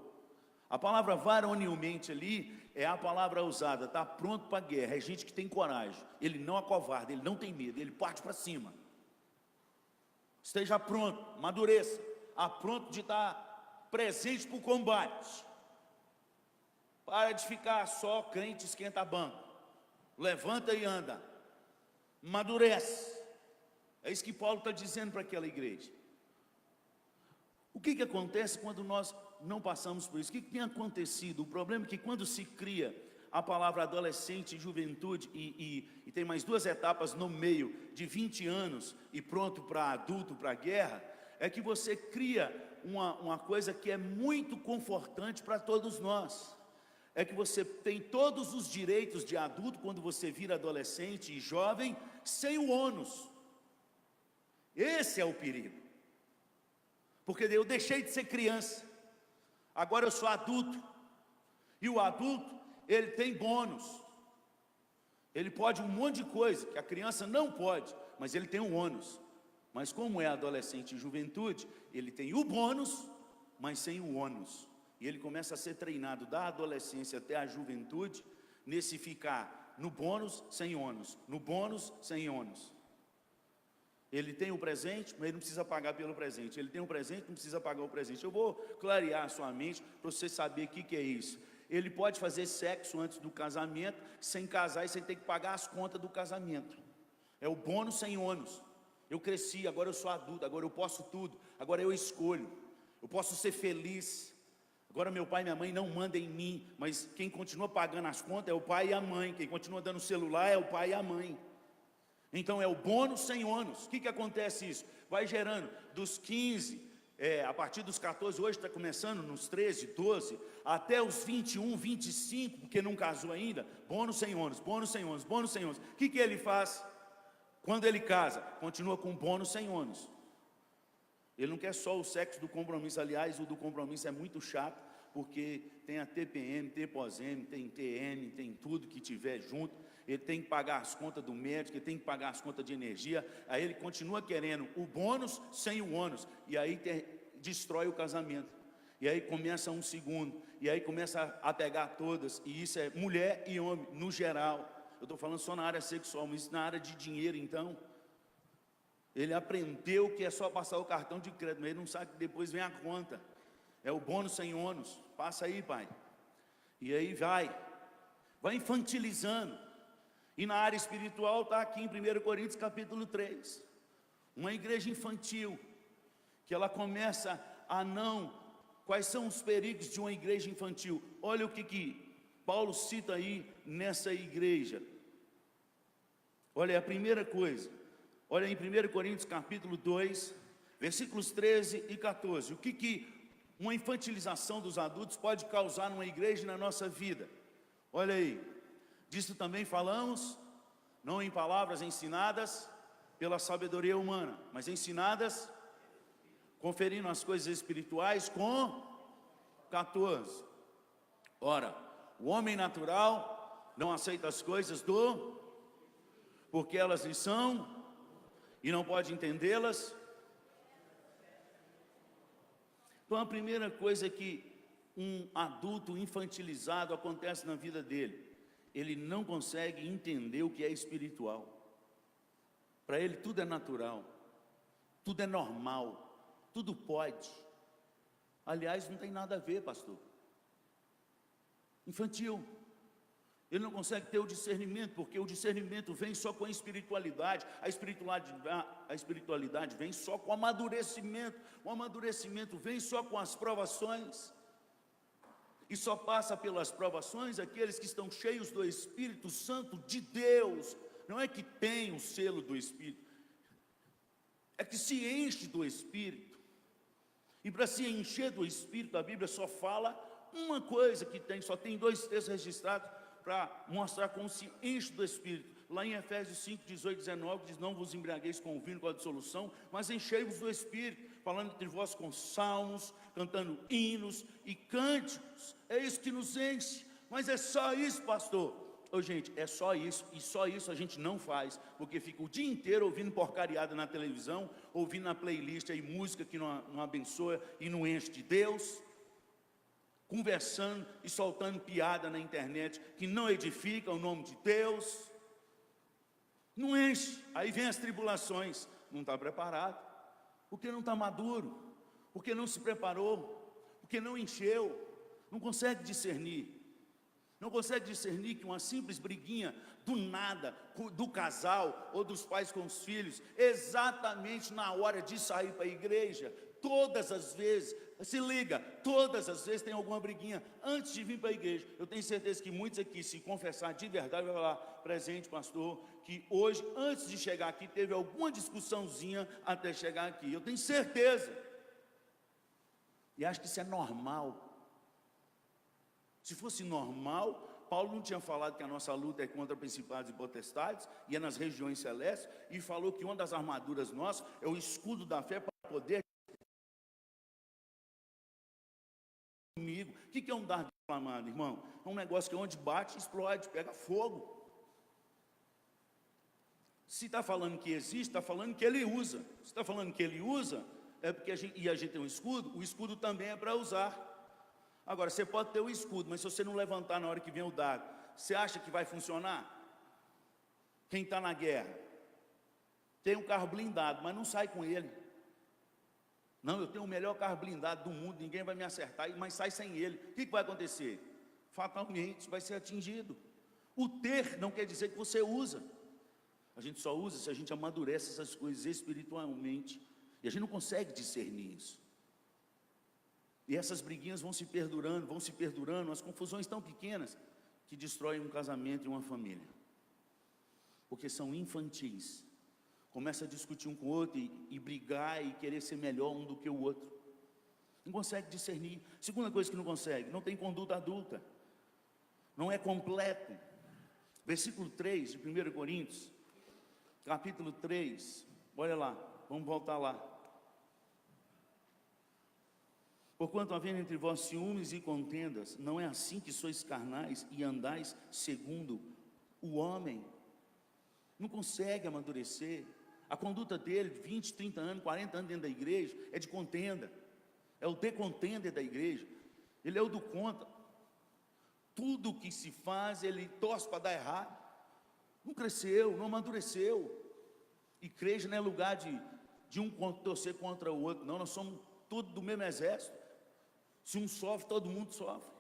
A palavra varonilmente ali é a palavra usada, está pronto para a guerra, é gente que tem coragem, ele não acovarda, ele não tem medo, ele parte para cima. Esteja pronto, amadureça, a pronto de estar presente para o combate. Para de ficar só crente esquenta banco, levanta e anda, amadurece. É isso que Paulo está dizendo para aquela igreja. O que acontece quando nós não passamos por isso? O que tem acontecido? O problema é que quando se cria a palavra adolescente e juventude, e tem mais 2 etapas no meio, de 20 anos e pronto para adulto, para a guerra, é que você cria uma coisa que é muito confortante para todos nós. É que você tem todos os direitos de adulto quando você vira adolescente e jovem, sem o ônus. Esse é o perigo. Porque eu deixei de ser criança, agora eu sou adulto. E o adulto, ele tem bônus. Ele pode um monte de coisa que a criança não pode, mas ele tem um ônus. Mas como é adolescente e juventude, ele tem o bônus, mas sem o ônus. E ele começa a ser treinado da adolescência até a juventude, nesse ficar no bônus sem ônus, no bônus sem ônus. Ele tem o presente, mas ele não precisa pagar pelo presente. Ele tem o presente, não precisa pagar o presente. Eu vou clarear a sua mente para você saber o que é isso. Ele pode fazer sexo antes do casamento, sem casar e sem ter que pagar as contas do casamento. É o bônus sem ônus. Eu cresci, agora eu sou adulto, agora eu posso tudo, agora eu escolho, eu posso ser feliz. Agora meu pai e minha mãe não mandam em mim, mas quem continua pagando as contas é o pai e a mãe, quem continua dando celular é o pai e a mãe. Então é o bônus sem ônus. O que acontece isso? Vai gerando dos 15, a partir dos 14, hoje está começando nos 13, 12, até os 21, 25, porque não casou ainda, bônus sem ônus, bônus sem ônus, bônus sem ônus. O que ele faz? Quando ele casa, continua com bônus sem ônus. Ele não quer só o sexo do compromisso. Aliás, o do compromisso é muito chato, porque tem a TPM, tem pós-M, tem TN, tem tudo que tiver junto. Ele tem que pagar as contas do médico, ele tem que pagar as contas de energia. Aí ele continua querendo o bônus sem o ônus, e aí destrói o casamento. E aí começa um segundo, e aí começa a pegar todas. E isso é mulher e homem, no geral. Eu estou falando só na área sexual, mas na área de dinheiro, então, ele aprendeu que é só passar o cartão de crédito, mas ele não sabe que depois vem a conta. É o bônus sem ônus. Passa aí, pai. E aí vai infantilizando. E na área espiritual está aqui em 1 Coríntios capítulo 3. Uma igreja infantil, que ela começa a não... Quais são os perigos de uma igreja infantil? Olha o que Paulo cita aí nessa igreja. Olha a primeira coisa. Olha em 1 Coríntios capítulo 2, versículos 13 e 14. O que uma infantilização dos adultos pode causar numa igreja e na nossa vida? Olha aí. Disso também falamos, não em palavras ensinadas pela sabedoria humana, mas ensinadas, conferindo as coisas espirituais com 14. Ora, o homem natural não aceita as coisas porque elas lhe são e não pode entendê-las. Então a primeira coisa é que um adulto infantilizado acontece na vida dele. Ele não consegue entender o que é espiritual. Para ele tudo é natural, tudo é normal, tudo pode. Aliás, não tem nada a ver, pastor. Infantil. Ele não consegue ter o discernimento, porque o discernimento vem só com a espiritualidade. A espiritualidade vem só com o amadurecimento. O amadurecimento vem só com as provações. E só passa pelas provações aqueles que estão cheios do Espírito Santo de Deus. Não é que tem o selo do Espírito, é que se enche do Espírito. E para se encher do Espírito, a Bíblia só fala uma coisa que tem, só tem 2 textos registrados para mostrar como se enche do Espírito. Lá em Efésios 5, 18, 19, diz: não vos embriagueis com o vinho, com a dissolução, mas enchei-vos do Espírito, falando entre vós com salmos, cantando hinos e cânticos. É isso que nos enche. Mas é só isso, pastor? Ô gente, é só isso, e só isso a gente não faz, porque fica o dia inteiro ouvindo porcariada na televisão, ouvindo na playlist aí música que não abençoa e não enche de Deus, conversando e soltando piada na internet que não edifica o nome de Deus, não enche. Aí vem as tribulações, não está preparado, porque não está maduro, porque não se preparou, porque não encheu, não consegue discernir. Não consegue discernir que uma simples briguinha do nada, do casal ou dos pais com os filhos, exatamente na hora de sair para a igreja, todas as vezes, se liga, todas as vezes tem alguma briguinha antes de vir para a igreja. Eu tenho certeza que muitos aqui, se confessar de verdade, vai falar: presente, pastor, que hoje, antes de chegar aqui, teve alguma discussãozinha até chegar aqui. Eu tenho certeza. E acho que isso é normal. Se fosse normal, Paulo não tinha falado que a nossa luta é contra principados e potestades, e é nas regiões celestes, e falou que uma das armaduras nossas é o escudo da fé para poder comigo. O que é um dardo inflamado, irmão? É um negócio que onde bate, explode, pega fogo. Se está falando que existe, está falando que ele usa. Se está falando que ele usa, é porque a gente tem um escudo, o escudo também é para usar. Agora, você pode ter o escudo, mas se você não levantar na hora que vem o dardo, você acha que vai funcionar? Quem está na guerra tem um carro blindado, mas não sai com ele. Não, eu tenho o melhor carro blindado do mundo, ninguém vai me acertar, mas sai sem ele. O que vai acontecer? Fatalmente vai ser atingido. O ter não quer dizer que você usa. A gente só usa se a gente amadurece essas coisas espiritualmente. E a gente não consegue discernir isso. E essas briguinhas vão se perdurando, as confusões tão pequenas que destroem um casamento e uma família. Porque são infantis. Começa a discutir um com o outro e brigar e querer ser melhor um do que o outro. Não consegue discernir. Segunda coisa que não consegue, não tem conduta adulta. Não é completo. Versículo 3 de 1 Coríntios, capítulo 3, olha lá, vamos voltar lá. Porquanto havendo entre vós ciúmes e contendas, não é assim que sois carnais e andais segundo o homem. Não consegue amadurecer. A conduta dele, 20, 30 anos, 40 anos dentro da igreja, é de contenda. É o de contenda da igreja. Ele é o do contra. Tudo que se faz, ele torce para dar errado. Não cresceu, não amadureceu. Igreja não é lugar de um torcer contra o outro. Não, nós somos todos do mesmo exército. Se um sofre, todo mundo sofre.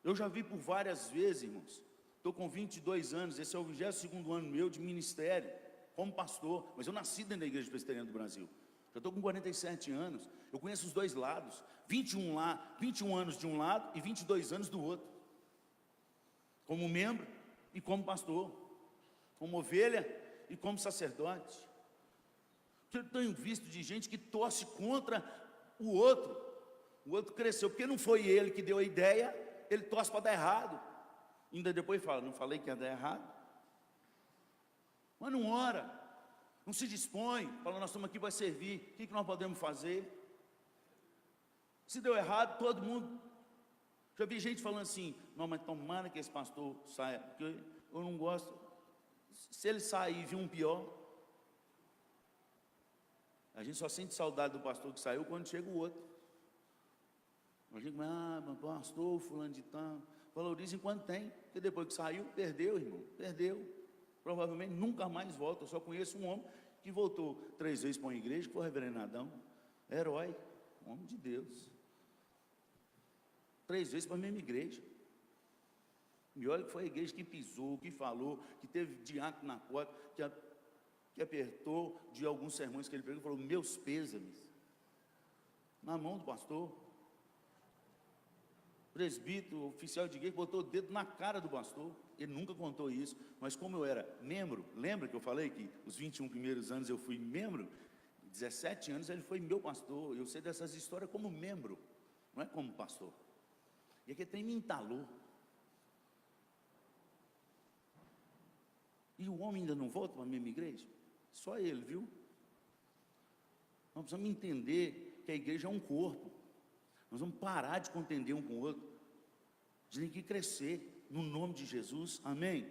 Eu já vi por várias vezes, irmãos. Estou com 22 anos, esse é o 22º ano meu de ministério, como pastor. Mas eu nasci dentro da Igreja Presbiteriana do Brasil. Já estou com 47 anos. Eu conheço os dois lados. 21 anos de um lado e 22 anos do outro. Como membro e como pastor. Como ovelha e como sacerdote. Eu tenho visto de gente que torce contra o outro. O outro cresceu, porque não foi ele que deu a ideia, ele torce para dar errado. Ainda depois fala: não falei que ia dar errado? Mas não ora, não se dispõe, fala: nós estamos aqui para servir, o que nós podemos fazer? Se deu errado, todo mundo. Já vi gente falando assim: não, mas tomara que esse pastor saia, porque eu não gosto. Se ele sair e vir um pior, a gente só sente saudade do pastor que saiu quando chega o outro. A gente, mas pastor, fulano de tal, valoriza enquanto tem, porque depois que saiu, perdeu, irmão, perdeu. provavelmente nunca mais volta. Eu só conheço um homem que voltou 3 vezes para uma igreja, que foi o reverendo Adão, herói, homem de Deus. 3 vezes para a mesma igreja. E olha que foi a igreja que pisou, que falou, que teve diácono na porta, que apertou de alguns sermões que ele pregou e falou: meus pêsames, na mão do pastor. Presbítero, oficial de igreja, botou o dedo na cara do pastor. Ele nunca contou isso, mas como eu era membro, lembra que eu falei que os 21 primeiros anos eu fui membro? 17 anos ele foi meu pastor. Eu sei dessas histórias como membro, não é como pastor. E aquele trem me entalou. E o homem ainda não volta para a mesma igreja? Só ele, viu? Nós precisamos entender que a igreja é um corpo. Nós vamos parar de contender um com o outro. A gente tem que crescer no nome de Jesus, amém?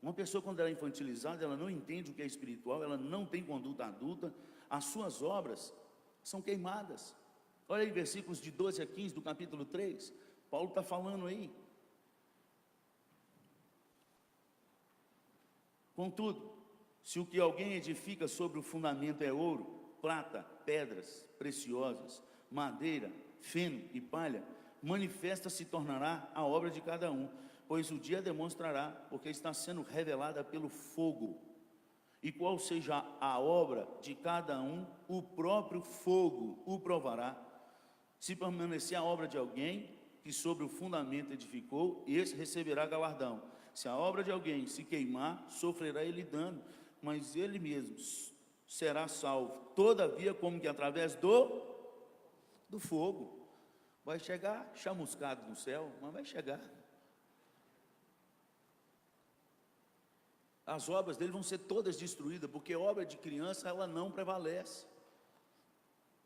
Uma pessoa, quando ela é infantilizada, ela não entende o que é espiritual, ela não tem conduta adulta, as suas obras são queimadas. Olha aí versículos de 12 a 15 do capítulo 3, Paulo está falando aí. Contudo, se o que alguém edifica sobre o fundamento é ouro, prata, pedras preciosas, madeira, feno e palha, manifesta se tornará a obra de cada um, pois o dia demonstrará, porque está sendo revelada pelo fogo. E qual seja a obra de cada um, o próprio fogo o provará. Se permanecer a obra de alguém que sobre o fundamento edificou, esse receberá galardão. Se a obra de alguém se queimar, sofrerá ele dano, mas ele mesmo será salvo, todavia como que através do fogo. Vai chegar chamuscado no céu, mas vai chegar. As obras dele vão ser todas destruídas, porque obra de criança ela não prevalece.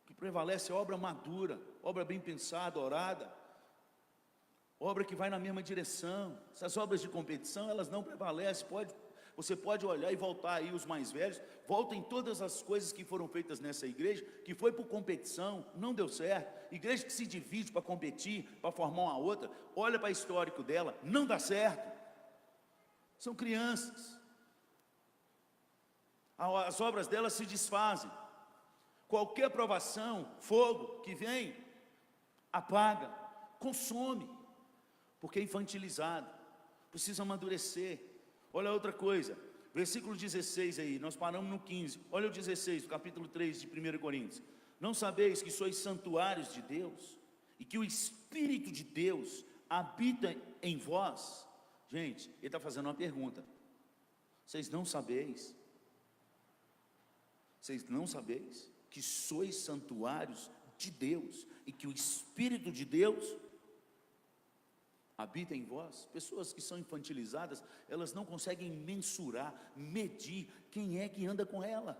O que prevalece é obra madura, obra bem pensada, orada, obra que vai na mesma direção. Essas obras de competição, elas não prevalecem. Você pode olhar e voltar aí os mais velhos, voltem todas as coisas que foram feitas nessa igreja, que foi por competição, não deu certo. Igreja que se divide para competir, para formar uma outra, olha para o histórico dela, não dá certo. São crianças. As obras delas se desfazem. Qualquer provação, fogo que vem, apaga, consome, porque é infantilizado, precisa amadurecer. Olha outra coisa, versículo 16 aí, nós paramos no 15, olha o 16 do capítulo 3 de 1 Coríntios. Não sabeis que sois santuários de Deus, e que o Espírito de Deus habita em vós? Gente, ele está fazendo uma pergunta. Vocês não sabeis que sois santuários de Deus, e que o Espírito de Deus habita em vós? Pessoas que são infantilizadas, elas não conseguem mensurar, medir quem é que anda com ela.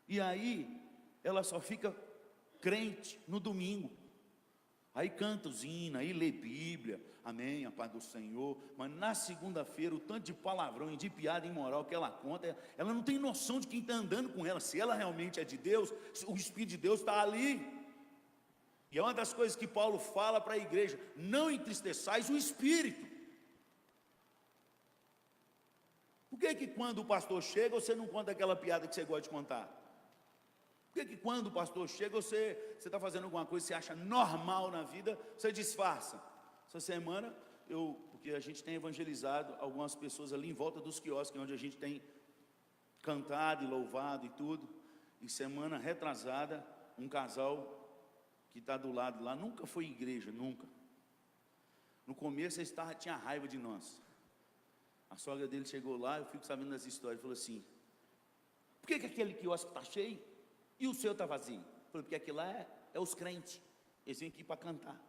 E aí, ela só fica crente no domingo. Aí canta os hinos, aí lê Bíblia, amém, a paz do Senhor. Mas na segunda-feira, o tanto de palavrão e de piada imoral que ela conta, ela não tem noção de quem está andando com ela. Se ela realmente é de Deus, o Espírito de Deus está ali. E é uma das coisas que Paulo fala para a igreja: não entristeçais o Espírito. Por que quando o pastor chega, você não conta aquela piada que você gosta de contar? Por que quando o pastor chega, você está fazendo alguma coisa que você acha normal na vida, você disfarça? Essa semana, porque a gente tem evangelizado algumas pessoas ali em volta dos quiosques, onde a gente tem cantado e louvado e tudo. E semana retrasada, um casal que está do lado lá, nunca foi igreja, nunca. No começo eles tinha raiva de nós. A sogra dele chegou lá, eu fico sabendo das histórias, falou assim: por que aquele quiosque está cheio e o seu está vazio? Eu falei: porque aquilo lá é os crentes, eles vêm aqui para cantar.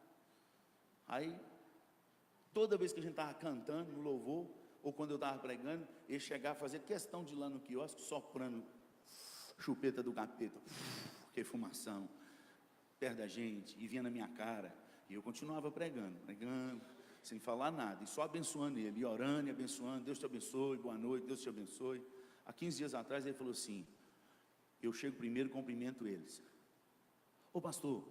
Aí, toda vez que a gente estava cantando no louvor, ou quando eu estava pregando, eles chegavam a fazer questão de ir lá no quiosque, soprando chupeta do capeta, que fumação, perto da gente, e vinha na minha cara, e eu continuava pregando, sem falar nada, e só abençoando ele, e orando e abençoando: Deus te abençoe, boa noite, Deus te abençoe. Há 15 dias atrás ele falou assim: eu chego primeiro e cumprimento eles. Ô pastor,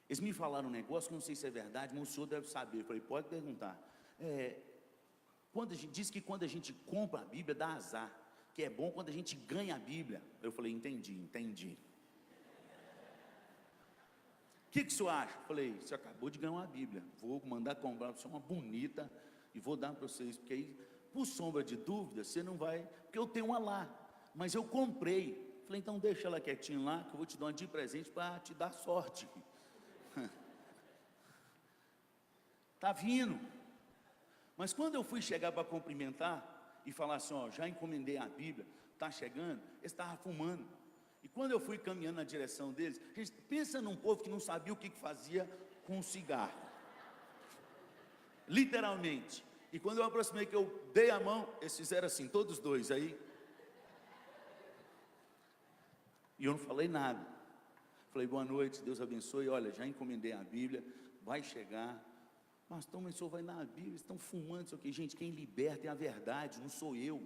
eles me falaram um negócio que não sei se é verdade, mas o senhor deve saber. Eu falei: pode perguntar. Quando a gente diz que quando a gente compra a Bíblia dá azar, que é bom quando a gente ganha a Bíblia. Eu falei, entendi. O que o senhor acha? Eu falei, você acabou de ganhar uma Bíblia, vou mandar comprar para você uma bonita e vou dar para vocês, porque aí, por sombra de dúvida, você não vai, porque eu tenho uma lá, mas eu comprei. Falei, então deixa ela quietinha lá, que eu vou te dar uma de presente para te dar sorte. Está vindo. Mas quando eu fui chegar para cumprimentar e falar assim, ó, já encomendei a Bíblia, está chegando, eles estavam fumando. E quando eu fui caminhando na direção deles, gente, pensa num povo que não sabia o que fazia com um cigarro. Literalmente. E quando eu aproximei, que eu dei a mão, eles fizeram assim, todos dois aí. E eu não falei nada. Falei, boa noite, Deus abençoe. Olha, já encomendei a Bíblia, vai chegar. Mas o senhor vai na Bíblia, estão fumando, isso aqui. Gente, quem liberta é a verdade, não sou eu.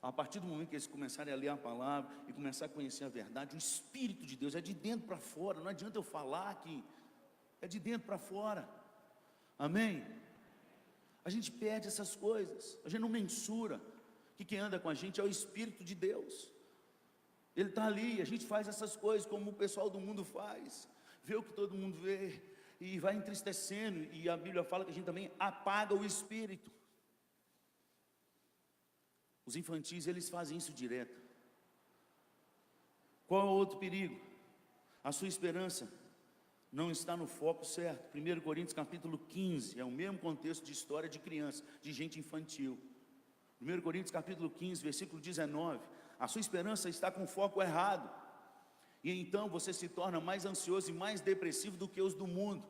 A partir do momento que eles começarem a ler a palavra e começar a conhecer a verdade, o Espírito de Deus é de dentro para fora. Não adianta eu falar aqui, é de dentro para fora. Amém? A gente perde essas coisas, a gente não mensura que quem anda com a gente é o Espírito de Deus. Ele está ali, a gente faz essas coisas como o pessoal do mundo faz, vê o que todo mundo vê e vai entristecendo, e a Bíblia fala que a gente também apaga o Espírito. Os infantis, eles fazem isso direto. Qual é o outro perigo? A sua esperança não está no foco certo. 1 Coríntios capítulo 15, é o mesmo contexto de história de criança, de gente infantil. 1 Coríntios capítulo 15, versículo 19, a sua esperança está com foco errado, e então você se torna mais ansioso e mais depressivo do que os do mundo,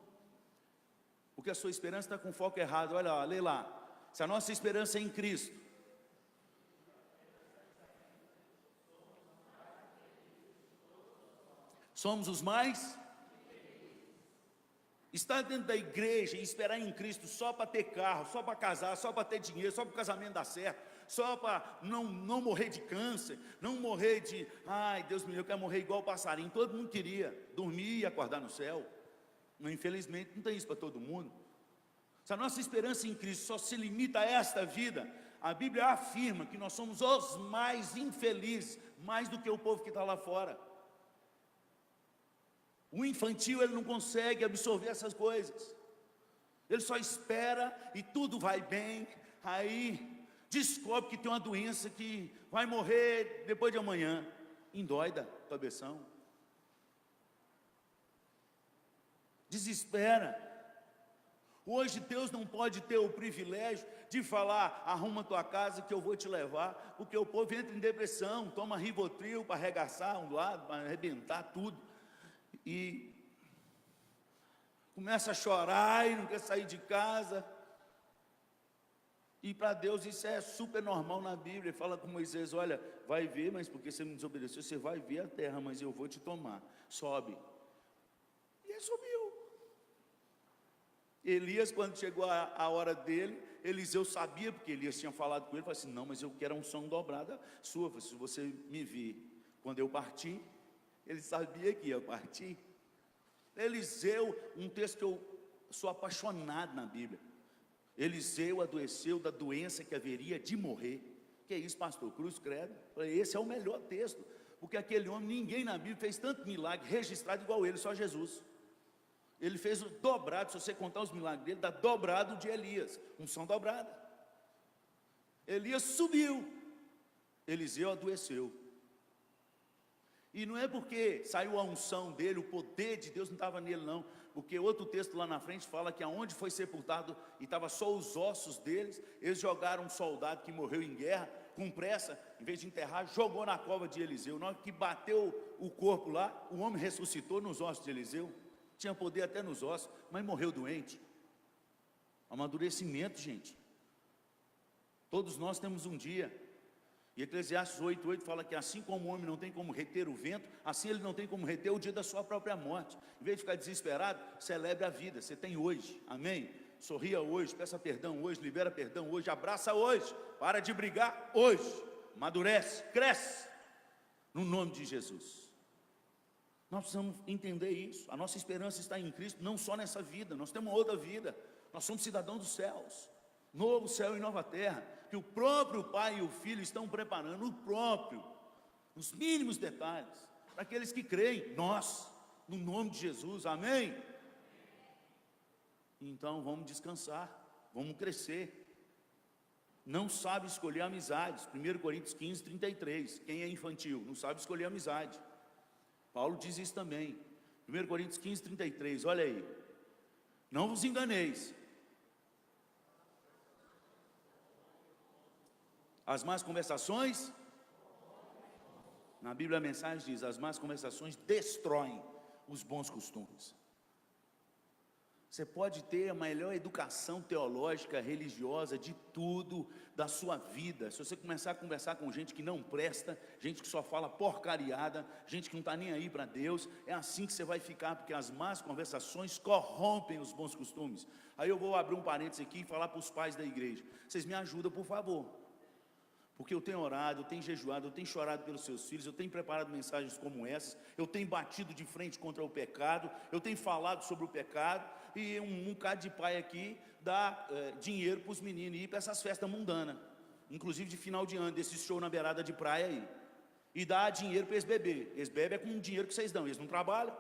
porque a sua esperança está com foco errado. Olha lá, lê lá, se a nossa esperança é em Cristo, somos os mais. Estar dentro da igreja e esperar em Cristo só para ter carro, só para casar, só para ter dinheiro, só para o casamento dar certo, só para não morrer de câncer, não morrer de, ai Deus me livre, eu quero morrer igual o passarinho. Todo mundo queria dormir e acordar no céu, mas infelizmente não tem isso para todo mundo. Se a nossa esperança em Cristo só se limita a esta vida, a Bíblia afirma que nós somos os mais infelizes, mais do que o povo que está lá fora. O infantil, ele não consegue absorver essas coisas, ele só espera e tudo vai bem, aí descobre que tem uma doença que vai morrer depois de amanhã, endoida, cabeção, desespera. Hoje Deus não pode ter o privilégio de falar, arruma tua casa que eu vou te levar, porque o povo entra em depressão, toma Rivotril para arregaçar um lado, para arrebentar tudo, e começa a chorar e não quer sair de casa. E para Deus isso é super normal na Bíblia. Ele fala com Moisés, olha, vai ver, mas porque você me desobedeceu, você vai ver a terra, mas eu vou te tomar, sobe. E ele subiu. Elias, quando chegou a hora dele, Eliseu sabia, porque Elias tinha falado com ele, falou assim, não, mas eu quero a unção dobrada sua, se você me vir quando eu partir. Ele sabia que ia partir. Eliseu, um texto que eu sou apaixonado na Bíblia. Eliseu adoeceu da doença que haveria de morrer. Que é isso, pastor? Cruz credo. Esse é o melhor texto, porque aquele homem, ninguém na Bíblia fez tanto milagre registrado igual ele, só Jesus. Ele fez o dobrado, se você contar os milagres dele, dá dobrado de Elias, unção dobrada. Elias subiu, Eliseu adoeceu. E não é porque saiu a unção dele, o poder de Deus não estava nele não, porque outro texto lá na frente fala que aonde foi sepultado e estava só os ossos deles, eles jogaram um soldado que morreu em guerra, com pressa, em vez de enterrar, jogou na cova de Eliseu. Na hora que bateu o corpo lá, o homem ressuscitou nos ossos de Eliseu, tinha poder até nos ossos, mas morreu doente. Amadurecimento, gente. Todos nós temos um dia. E Eclesiastes 8:8 fala que assim como o homem não tem como reter o vento, assim ele não tem como reter o dia da sua própria morte. Em vez de ficar desesperado, celebre a vida, você tem hoje, amém? Sorria hoje, peça perdão hoje, libera perdão hoje, abraça hoje, para de brigar hoje, amadurece, cresce, no nome de Jesus. Nós precisamos entender isso, a nossa esperança está em Cristo, não só nessa vida, nós temos uma outra vida, Nós somos cidadãos dos céus, novo céu e nova terra, que o próprio Pai e o Filho estão preparando, os mínimos detalhes, para aqueles que creem, nós, no nome de Jesus, amém? Então vamos descansar, vamos crescer. Não sabe escolher amizades, 1 Coríntios 15, 33, quem é infantil, não sabe escolher amizade. Paulo diz isso também, 1 Coríntios 15, 33, olha aí. Não vos enganeis. As más conversações, na Bíblia a mensagem diz, as más conversações destroem os bons costumes. Você pode ter a melhor educação teológica, religiosa, de tudo da sua vida. Se você começar a conversar com gente que não presta, gente que só fala porcariada, gente que não está nem aí para Deus, é assim que você vai ficar, porque as más conversações corrompem os bons costumes. Aí eu vou abrir um parênteses aqui e falar para os pais da igreja. Vocês me ajudam, por favor. Porque eu tenho orado, eu tenho jejuado, eu tenho chorado pelos seus filhos, eu tenho preparado mensagens como essas, eu tenho batido de frente contra o pecado, eu tenho falado sobre o pecado, e um bocado de pai aqui dá dinheiro para os meninos ir para essas festas mundanas, inclusive de final de ano, desses show na beirada de praia aí, e dá dinheiro para eles beber. Eles bebem com o dinheiro que vocês dão, eles não trabalham,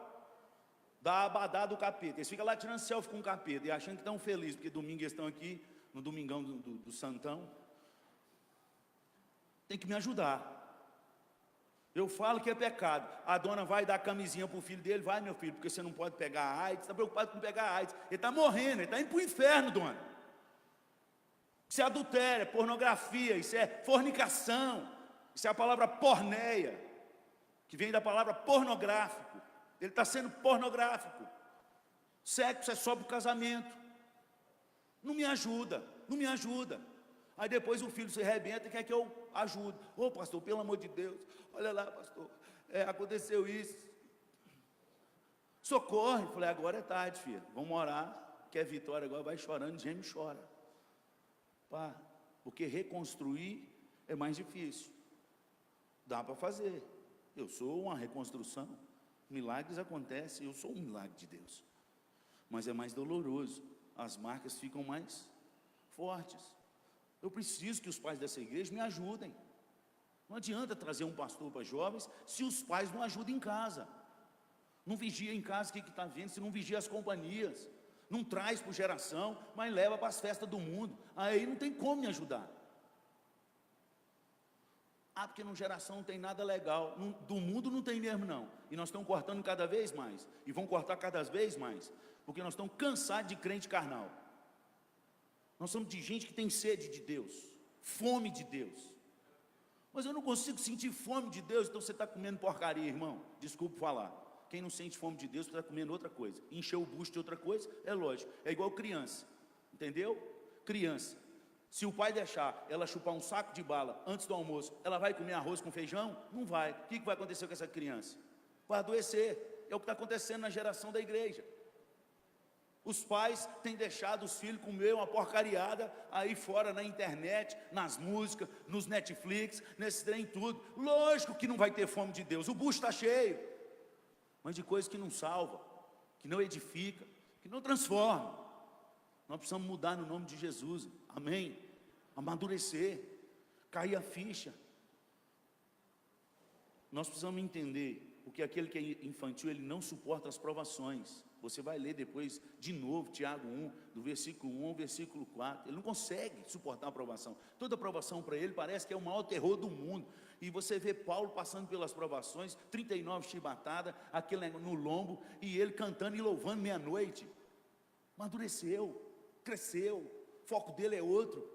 dá abadá do capeta, eles ficam lá tirando selfie com o capeta, e achando que estão felizes, porque domingo eles estão aqui, no domingão do Santão. Tem que me ajudar. Eu falo que é pecado. A dona vai dar camisinha para o filho dele. Vai, meu filho, porque você não pode pegar a AIDS. Está preocupado com pegar a AIDS. Ele está morrendo, ele está indo para o inferno, dona. Isso é adultério, é pornografia, isso é fornicação. Isso é a palavra porneia, que vem da palavra pornográfico. Ele está sendo pornográfico. Sexo é só para o casamento. Não me ajuda, não me ajuda. Aí depois o filho se arrebenta e quer que eu ajude. Ô pastor, pelo amor de Deus, olha lá, pastor, aconteceu isso. Socorre. Falei, agora é tarde, filho. Vamos orar. Quer vitória agora? Vai chorando, geme e chora. Pá, porque reconstruir é mais difícil. Dá para fazer. Eu sou uma reconstrução. Milagres acontecem, eu sou um milagre de Deus. Mas é mais doloroso. As marcas ficam mais fortes. Eu preciso que os pais dessa igreja me ajudem. Não adianta trazer um pastor para jovens se os pais não ajudam em casa. Não vigia em casa o que está vendo, se não vigia as companhias. Não traz para geração, mas leva para as festas do mundo. Aí não tem como me ajudar. Porque no geração não tem nada legal. Do mundo não tem mesmo não. E nós estamos cortando cada vez mais. E vão cortar cada vez mais. Porque nós estamos cansados de crente carnal. Nós somos de gente que tem sede de Deus, fome de Deus. Mas eu não consigo sentir fome de Deus, então você está comendo porcaria, irmão. Desculpe falar. Quem não sente fome de Deus está comendo outra coisa. Encher o bucho de outra coisa, é lógico. É igual criança, entendeu? Criança. Se o pai deixar ela chupar um saco de bala antes do almoço, ela vai comer arroz com feijão? Não vai. O que vai acontecer com essa criança? Vai adoecer. É o que está acontecendo na geração da igreja. Os pais têm deixado os filhos comer uma porcariada aí fora na internet, nas músicas, nos Netflix, nesse trem tudo. Lógico que não vai ter fome de Deus, o bucho está cheio. Mas de coisas que não salva, que não edifica, que não transforma. Nós precisamos mudar no nome de Jesus, amém? Amadurecer, cair a ficha. Nós precisamos entender, porque aquele que é infantil, ele não suporta as provações. Você vai ler depois de novo Tiago 1, do versículo 1 ao versículo 4. Ele não consegue suportar a provação. Toda provação para ele parece que é o maior terror do mundo. E você vê Paulo passando pelas provações, 39 chibatadas, aquele no lombo, e ele cantando e louvando meia-noite. Amadureceu, cresceu, o foco dele é outro.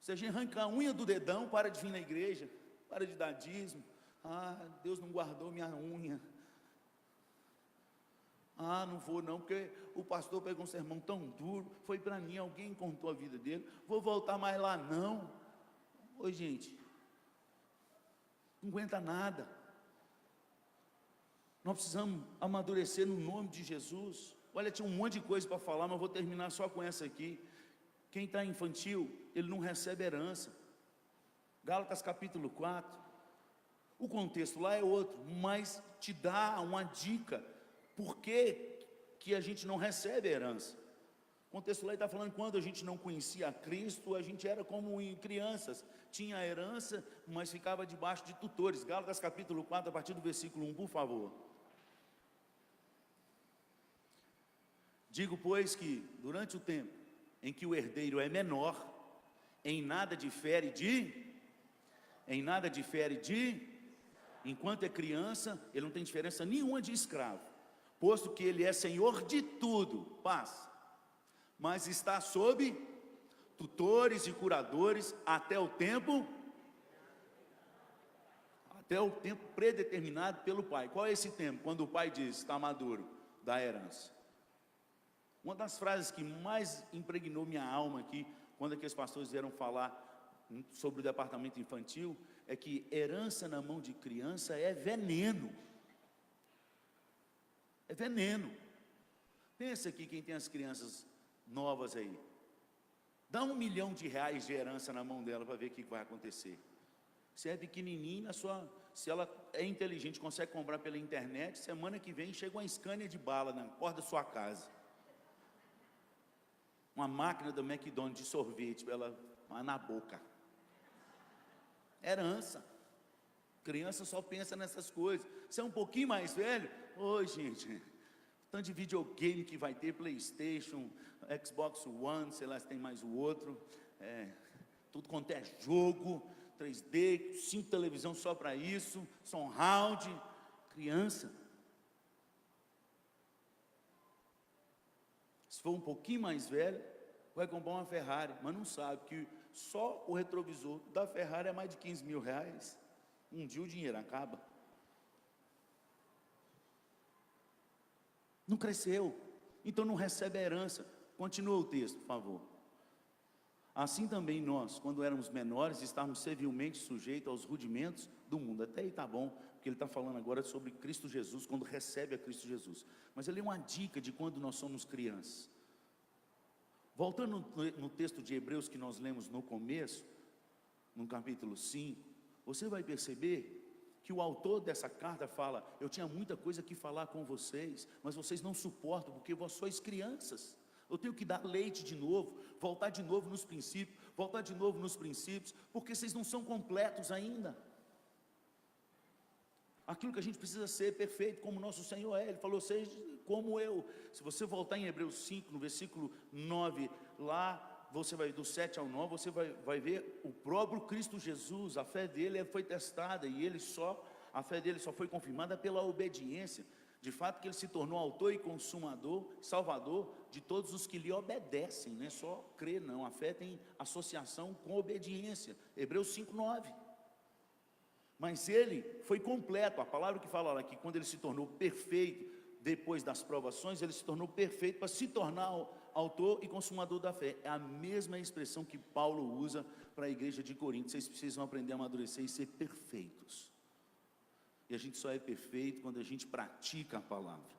Se a gente arrancar a unha do dedão, para de vir na igreja, para de dar dízimo. Deus não guardou minha unha. Não vou não, porque o pastor pegou um sermão tão duro, foi para mim, alguém contou a vida dele, vou voltar mais lá não. Oi gente, não aguenta nada. Nós precisamos amadurecer no nome de Jesus. Olha, tinha um monte de coisa para falar, mas vou terminar só com essa aqui. Quem está infantil, ele não recebe herança. Gálatas capítulo 4, o contexto lá é outro, mas te dá uma dica. Por que a gente não recebe herança? O contexto lá está falando, quando a gente não conhecia a Cristo, a gente era como em crianças, tinha a herança, mas ficava debaixo de tutores. Gálatas capítulo 4, a partir do versículo 1, por favor. Digo, pois, que durante o tempo em que o herdeiro é menor, em nada difere de, enquanto é criança, ele não tem diferença nenhuma de escravo, posto que ele é senhor de tudo, paz, mas está sob tutores e curadores até o tempo predeterminado pelo pai. Qual é esse tempo? Quando o pai diz, está maduro, da herança. Uma das frases que mais impregnou minha alma aqui, quando aqueles pastores vieram falar sobre o departamento infantil, é que herança na mão de criança é veneno. É veneno. Pensa aqui quem tem as crianças novas aí. Dá R$1 milhão de herança na mão dela para ver o que vai acontecer. Se é pequenininha, se ela é inteligente, consegue comprar pela internet, semana que vem chega uma Scania de bala na porta da sua casa. Uma máquina do McDonald's de sorvete, ela na boca. Herança. Criança só pensa nessas coisas. Você é um pouquinho mais velho? Ô, gente, tanto de videogame que vai ter, PlayStation, Xbox One, sei lá se tem mais o outro, tudo quanto é jogo, 3D, 5 televisão só para isso, surround, criança. Se for um pouquinho mais velho, vai comprar uma Ferrari, mas não sabe que só o retrovisor da Ferrari é mais de R$15 mil. Um dia o dinheiro acaba. Não cresceu, então não recebe a herança. Continua o texto, por favor. Assim também nós, quando éramos menores, estávamos servilmente sujeitos aos rudimentos do mundo. Até aí está bom, porque ele está falando agora sobre Cristo Jesus, quando recebe a Cristo Jesus. Mas ele é uma dica de quando nós somos crianças. Voltando no texto de Hebreus que nós lemos no começo, no capítulo 5, você vai perceber que o autor dessa carta fala, eu tinha muita coisa que falar com vocês, mas vocês não suportam, porque vós sois crianças. Eu tenho que dar leite de novo, voltar de novo nos princípios, porque vocês não são completos ainda. Aquilo que a gente precisa ser perfeito, como nosso Senhor é, Ele falou, seja como eu. Se você voltar em Hebreus 5, no versículo 9, lá, você vai do 7 ao 9, você vai ver o próprio Cristo Jesus, a fé dele foi testada, e a fé dele só foi confirmada pela obediência. De fato que ele se tornou autor e consumador, salvador de todos os que lhe obedecem, não é só crer não, a fé tem associação com obediência, Hebreus 5, 9. Mas ele foi completo, a palavra que fala lá, que quando ele se tornou perfeito, depois das provações, ele se tornou perfeito para se tornar autor e consumador da fé. É a mesma expressão que Paulo usa para a igreja de Corinto. Vocês precisam aprender a amadurecer e ser perfeitos. E a gente só é perfeito quando a gente pratica a palavra.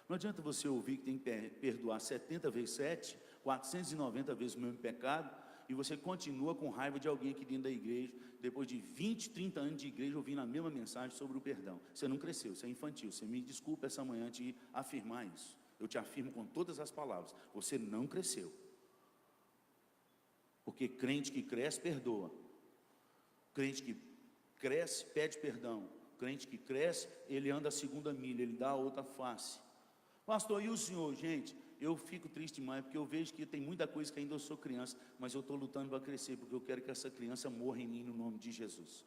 Não adianta você ouvir que tem que perdoar 70 vezes 7, 490 vezes o mesmo pecado, e você continua com raiva de alguém aqui dentro da igreja, depois de 20, 30 anos de igreja, ouvindo a mesma mensagem sobre o perdão. Você não cresceu, você é infantil. Você me desculpa essa manhã de afirmar isso. Eu te afirmo com todas as palavras, você não cresceu. Porque crente que cresce, perdoa. Crente que cresce, pede perdão. Crente que cresce, ele anda a segunda milha, ele dá a outra face. Pastor, e o senhor? Gente, eu fico triste demais, porque eu vejo que tem muita coisa que ainda eu sou criança, mas eu estou lutando para crescer, porque eu quero que essa criança morra em mim no nome de Jesus.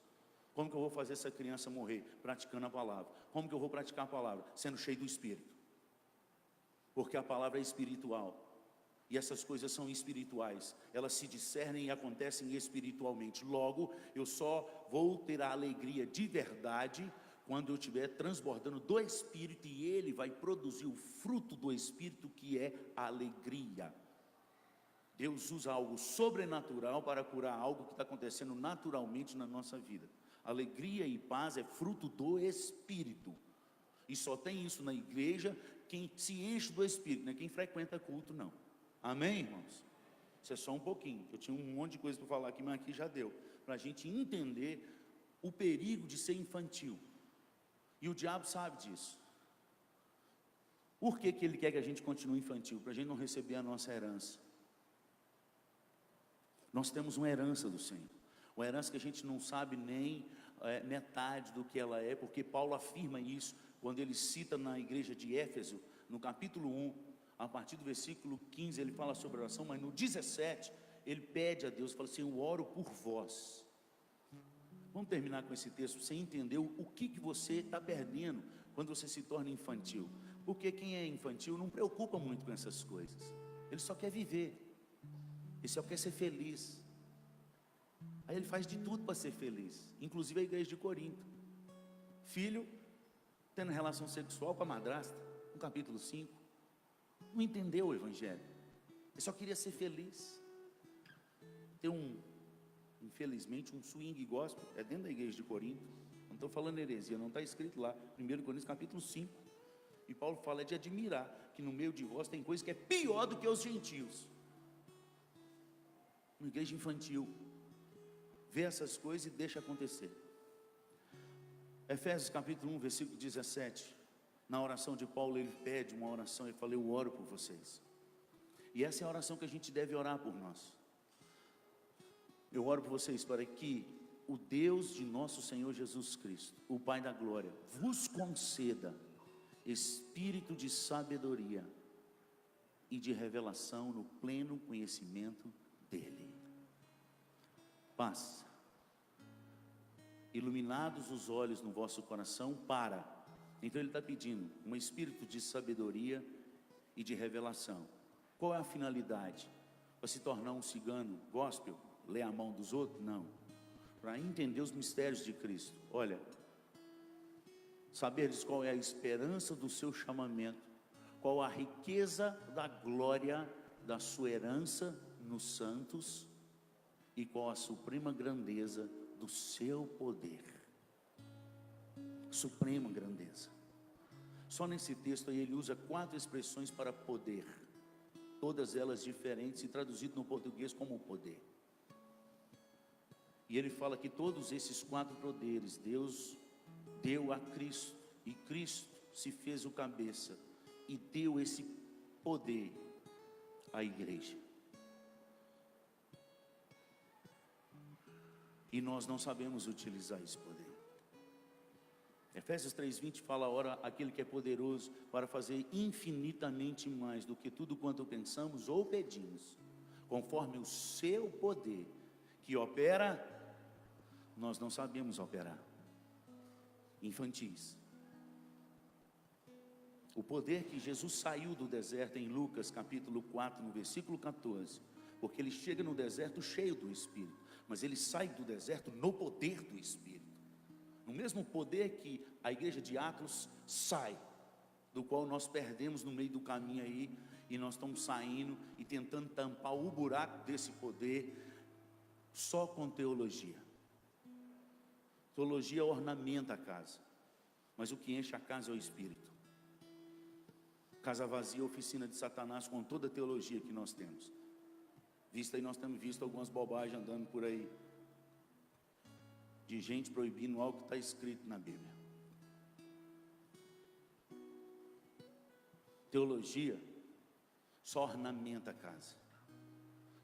Como que eu vou fazer essa criança morrer? Praticando a palavra. Como que eu vou praticar a palavra? Sendo cheio do Espírito. Porque a palavra é espiritual. E essas coisas são espirituais, elas se discernem e acontecem espiritualmente. Logo, eu só vou ter a alegria de verdade quando eu estiver transbordando do Espírito, e Ele vai produzir o fruto do Espírito, que é a alegria. Deus usa algo sobrenatural para curar algo que está acontecendo naturalmente na nossa vida. Alegria e paz é fruto do Espírito. E só tem isso na igreja quem se enche do Espírito, não é quem frequenta culto, não. Amém, irmãos? Isso é só um pouquinho. Eu tinha um monte de coisa para falar aqui, mas aqui já deu. Para a gente entender o perigo de ser infantil. E o diabo sabe disso. Por que Ele quer que a gente continue infantil? Para a gente não receber a nossa herança. Nós temos uma herança do Senhor, uma herança que a gente não sabe nem metade do que ela é, porque Paulo afirma isso quando ele cita na igreja de Éfeso, no capítulo 1, a partir do versículo 15, ele fala sobre oração, mas no 17, ele pede a Deus, fala assim: eu oro por vós. Vamos terminar com esse texto, você entendeu o que você está perdendo quando você se torna infantil. Porque quem é infantil não preocupa muito com essas coisas, ele só quer viver, ele só quer ser feliz. Aí ele faz de tudo para ser feliz, inclusive a igreja de Corinto. Filho tendo relação sexual com a madrasta, no capítulo 5, não entendeu o evangelho, ele só queria ser feliz. Tem infelizmente um swing gospel, é dentro da igreja de Corinto, não estou falando heresia, não está escrito lá, 1 Coríntios capítulo 5, e Paulo fala de admirar, que no meio de vós tem coisa que é pior do que os gentios. Uma igreja infantil, vê essas coisas e deixa acontecer. Efésios capítulo 1, versículo 17, na oração de Paulo, ele pede uma oração, ele fala: eu oro por vocês. E essa é a oração que a gente deve orar por nós. Eu oro por vocês para que o Deus de nosso Senhor Jesus Cristo, o Pai da glória, vos conceda espírito de sabedoria e de revelação no pleno conhecimento dele. Paz. Iluminados os olhos no vosso coração para. Então ele está pedindo um espírito de sabedoria e de revelação. Qual é a finalidade? Para se tornar um cigano gospel, ler a mão dos outros? Não. Para entender os mistérios de Cristo. Olha, saberes qual é a esperança do seu chamamento, qual a riqueza da glória da sua herança nos santos e qual a suprema grandeza do seu poder. Suprema grandeza. Só nesse texto aí ele usa 4 expressões para poder, todas elas diferentes e traduzido no português como poder. E ele fala que todos esses 4 poderes Deus deu a Cristo, e Cristo se fez o cabeça e deu esse poder à igreja. E nós não sabemos utilizar esse poder. Efésios 3:20 fala: ora, aquele que é poderoso para fazer infinitamente mais do que tudo quanto pensamos ou pedimos, conforme o seu poder que opera, nós não sabemos operar. Infantis. O poder que Jesus saiu do deserto em Lucas capítulo 4, no versículo 14, porque ele chega no deserto cheio do Espírito, mas ele sai do deserto no poder do Espírito, no mesmo poder que a igreja de Atos sai, do qual nós perdemos no meio do caminho aí, e nós estamos saindo e tentando tampar o buraco desse poder, só com teologia. Teologia ornamenta a casa, mas o que enche a casa é o Espírito. Casa vazia, oficina de Satanás, com toda a teologia que nós temos. Aí nós temos visto algumas bobagens andando por aí, de gente proibindo algo que está escrito na Bíblia. Teologia só ornamenta a casa,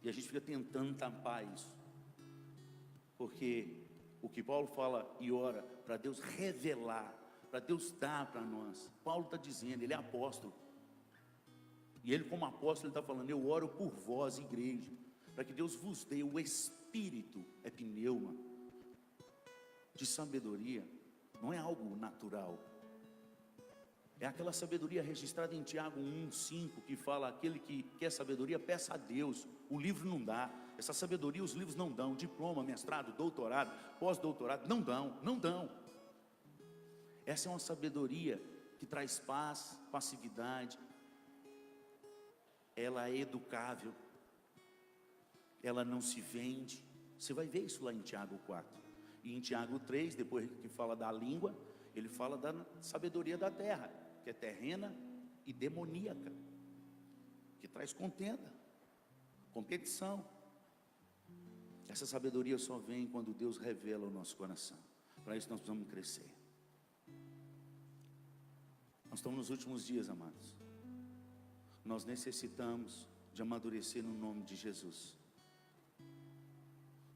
e a gente fica tentando tampar isso, porque o que Paulo fala e ora para Deus revelar, para Deus dar para nós. Paulo está dizendo, ele é apóstolo, e ele como apóstolo, ele está falando: eu oro por vós, igreja, para que Deus vos dê o espírito, é pneuma, de sabedoria. Não é algo natural, é aquela sabedoria registrada em Tiago 1:5, que fala: aquele que quer sabedoria, peça a Deus. O livro não dá, essa sabedoria os livros não dão, diploma, mestrado, doutorado, pós-doutorado, não dão. Essa é uma sabedoria que traz paz, passividade, ela é educável, ela não se vende. Você vai ver isso lá em Tiago 4, e em Tiago 3, depois que fala da língua, ele fala da sabedoria da terra, que é terrena e demoníaca, que traz contenda, competição. Essa sabedoria só vem quando Deus revela o nosso coração. Para isso nós precisamos crescer. Nós estamos nos últimos dias, amados. Nós necessitamos de amadurecer no nome de Jesus.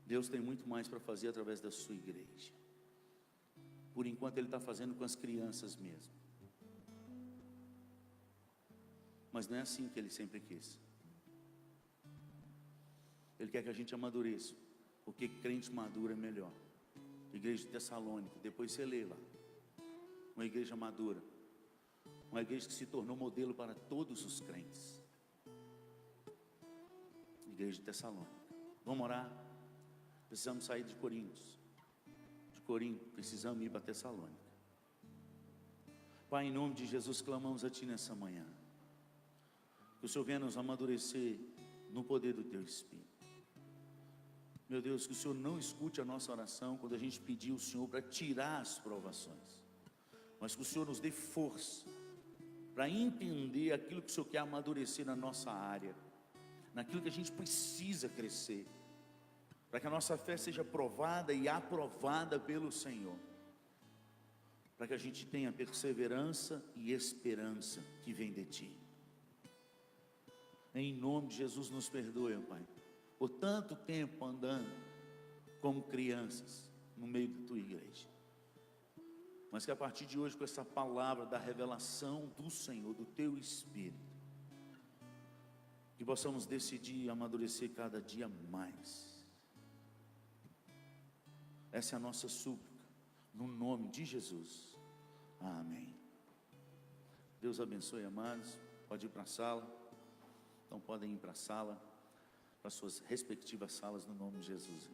Deus tem muito mais para fazer através da sua igreja. Por enquanto Ele está fazendo com as crianças mesmo. Mas não é assim que Ele sempre quis. Ele quer que a gente amadureça, porque crente maduro é melhor. Igreja de Tessalônica, depois você lê lá. Uma igreja madura, uma igreja que se tornou modelo para todos os crentes. Igreja de Tessalônica. Vamos orar? Precisamos sair de Corinto, precisamos ir para Tessalônica. Pai, em nome de Jesus, clamamos a Ti nessa manhã, que o Senhor venha nos amadurecer no poder do Teu Espírito. Meu Deus, que o Senhor não escute a nossa oração quando a gente pedir ao Senhor para tirar as provações, mas que o Senhor nos dê força para entender aquilo que o Senhor quer amadurecer na nossa área, naquilo que a gente precisa crescer, para que a nossa fé seja provada e aprovada pelo Senhor, para que a gente tenha perseverança e esperança que vem de Ti. Em nome de Jesus, nos perdoe, Pai, por tanto tempo andando como crianças no meio da Tua igreja, mas que a partir de hoje, com essa palavra da revelação do Senhor, do Teu Espírito, que possamos decidir amadurecer cada dia mais. Essa é a nossa súplica, no nome de Jesus. Amém. Deus abençoe, amados. Pode ir para a sala. Então podem ir para a sala, para suas respectivas salas, no nome de Jesus.